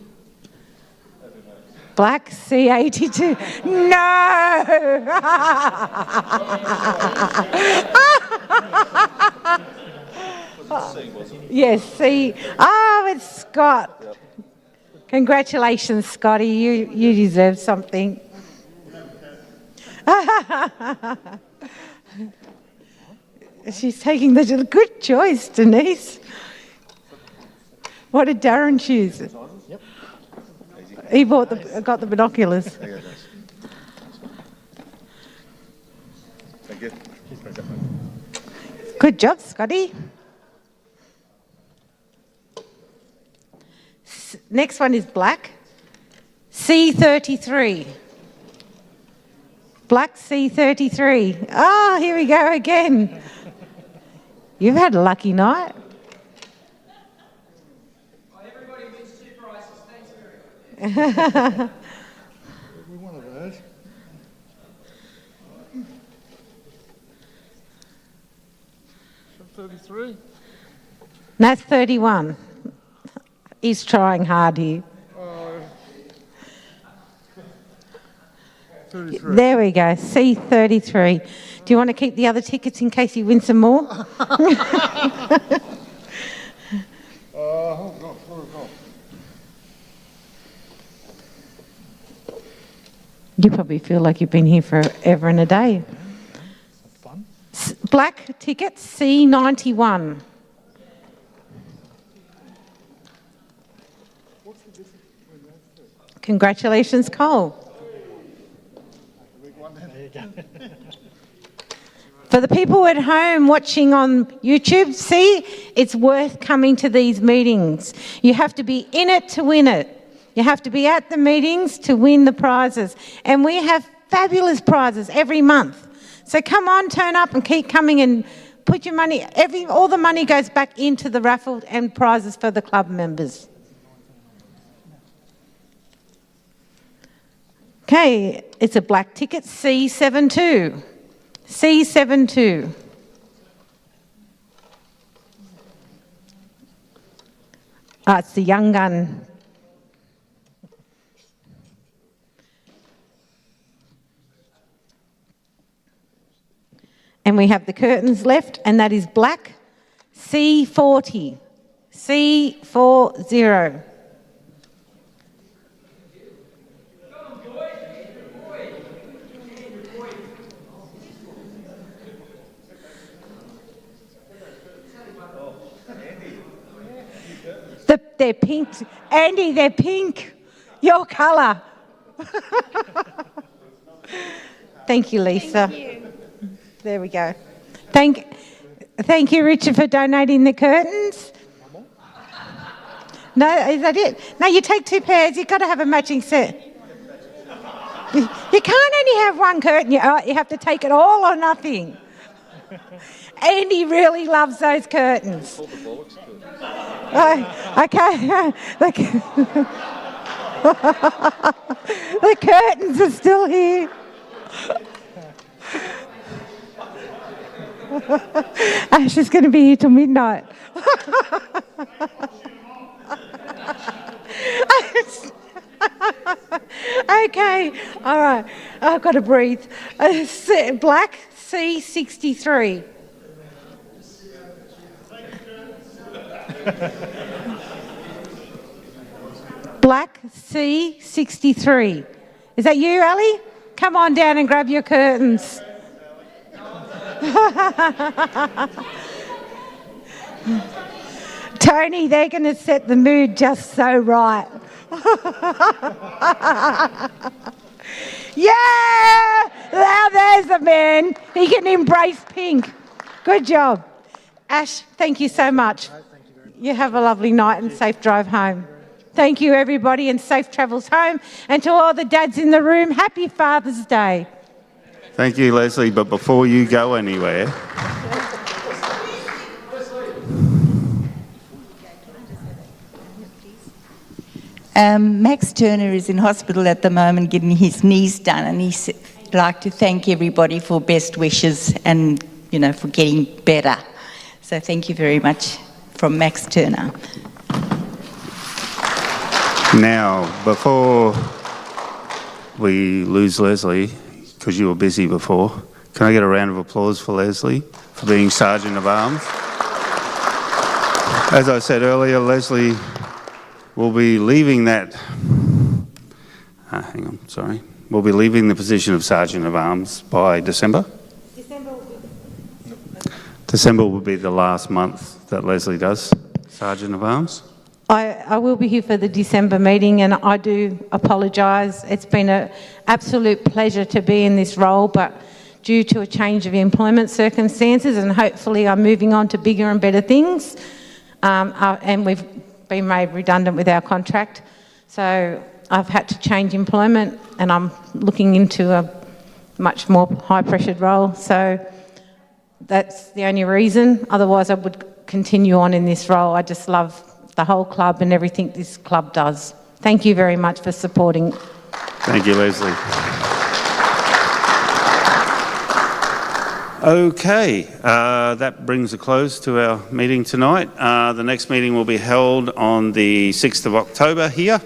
Black C82. No! Yes, C. Oh, it's Scott. Congratulations, Scotty. You deserve something. She's taking the good choice, Denise. What did Darren choose? Yep. He got the binoculars. Thank you. Good job, Scotty. Next one is black. C33. Black C33. Oh, here we go again. You've had a lucky night. Everybody wins 2 prizes. Thanks very much. Every one of those. So 33. That's 31. He's trying hard here. 33. There we go, C33. Do you want to keep the other tickets in case you win some more? You probably feel like you've been here forever and a day. Fun. Black ticket, C91. Congratulations, Cole. For the people at home watching on YouTube, see, it's worth coming to these meetings. You have to be in it to win it. You have to be at the meetings to win the prizes. And we have fabulous prizes every month. So come on, turn up and keep coming and put your money, all the money goes back into the raffle and prizes for the club members. Okay, it's a black ticket, C72. C72. It's the young gun. And we have the curtains left, and that is black, C40. C40. They're pink. Andy, they're pink. Your colour. Thank you, Lisa. Thank you. There we go. Thank you, Richard, for donating the curtains. No, is that it? No, you take 2 pairs. You've got to have a matching set. You can't only have one curtain. You have to take it all or nothing. Andy really loves those curtains. Okay. The curtains are still here. Ash is going to be here till midnight. Okay, all right. I've got to breathe. Black C63. Black C63. Is that you, Ali? Come on down and grab your curtains. Tony, they're going to set the mood just so right. Yeah! Now there's the man. He can embrace pink. Good job. Ash, thank you so much. You have a lovely night and safe drive home. Thank you, everybody, and safe travels home. And to all the dads in the room, happy Father's Day. Thank you, Leslie. But before you go anywhere, Max Turner is in hospital at the moment getting his knees done, and he'd like to thank everybody for best wishes and, you know, for getting better. So thank you very much from Max Turner. now, before we lose Leslie, because you were busy before, can I get a round of applause for Leslie for being Sergeant of Arms? As I said earlier, Leslie will be leaving that, we'll be leaving the position of Sergeant of Arms by December. December will be the last month that Leslie does Sergeant of Arms. I will be here for the December meeting, and I do apologise. It's been an absolute pleasure to be in this role, but due to a change of employment circumstances, and hopefully I'm moving on to bigger and better things, and we've been made redundant with our contract. So I've had to change employment, and I'm looking into a much more high-pressured role. So that's the only reason. Otherwise, I would continue on in this role. I just love the whole club and everything this club does. Thank you very much for supporting. Thank you, Leslie. Okay, that brings a close to our meeting tonight. The next meeting will be held on the 6th of October here.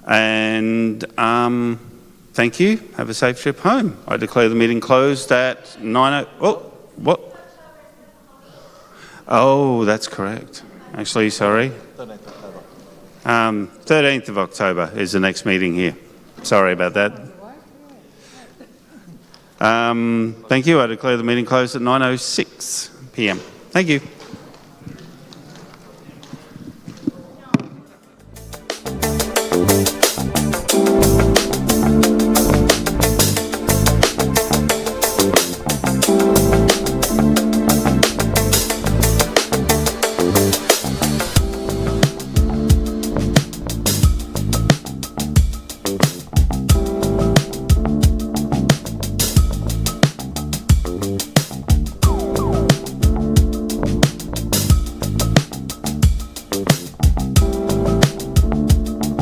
And thank you. Have a safe trip home. I declare the meeting closed at 9:00. Oh, what? Oh, that's correct. Actually, sorry. 13th of October is the next meeting here. Sorry about that. Thank you. I declare the meeting closed at 9:06 p.m. Thank you.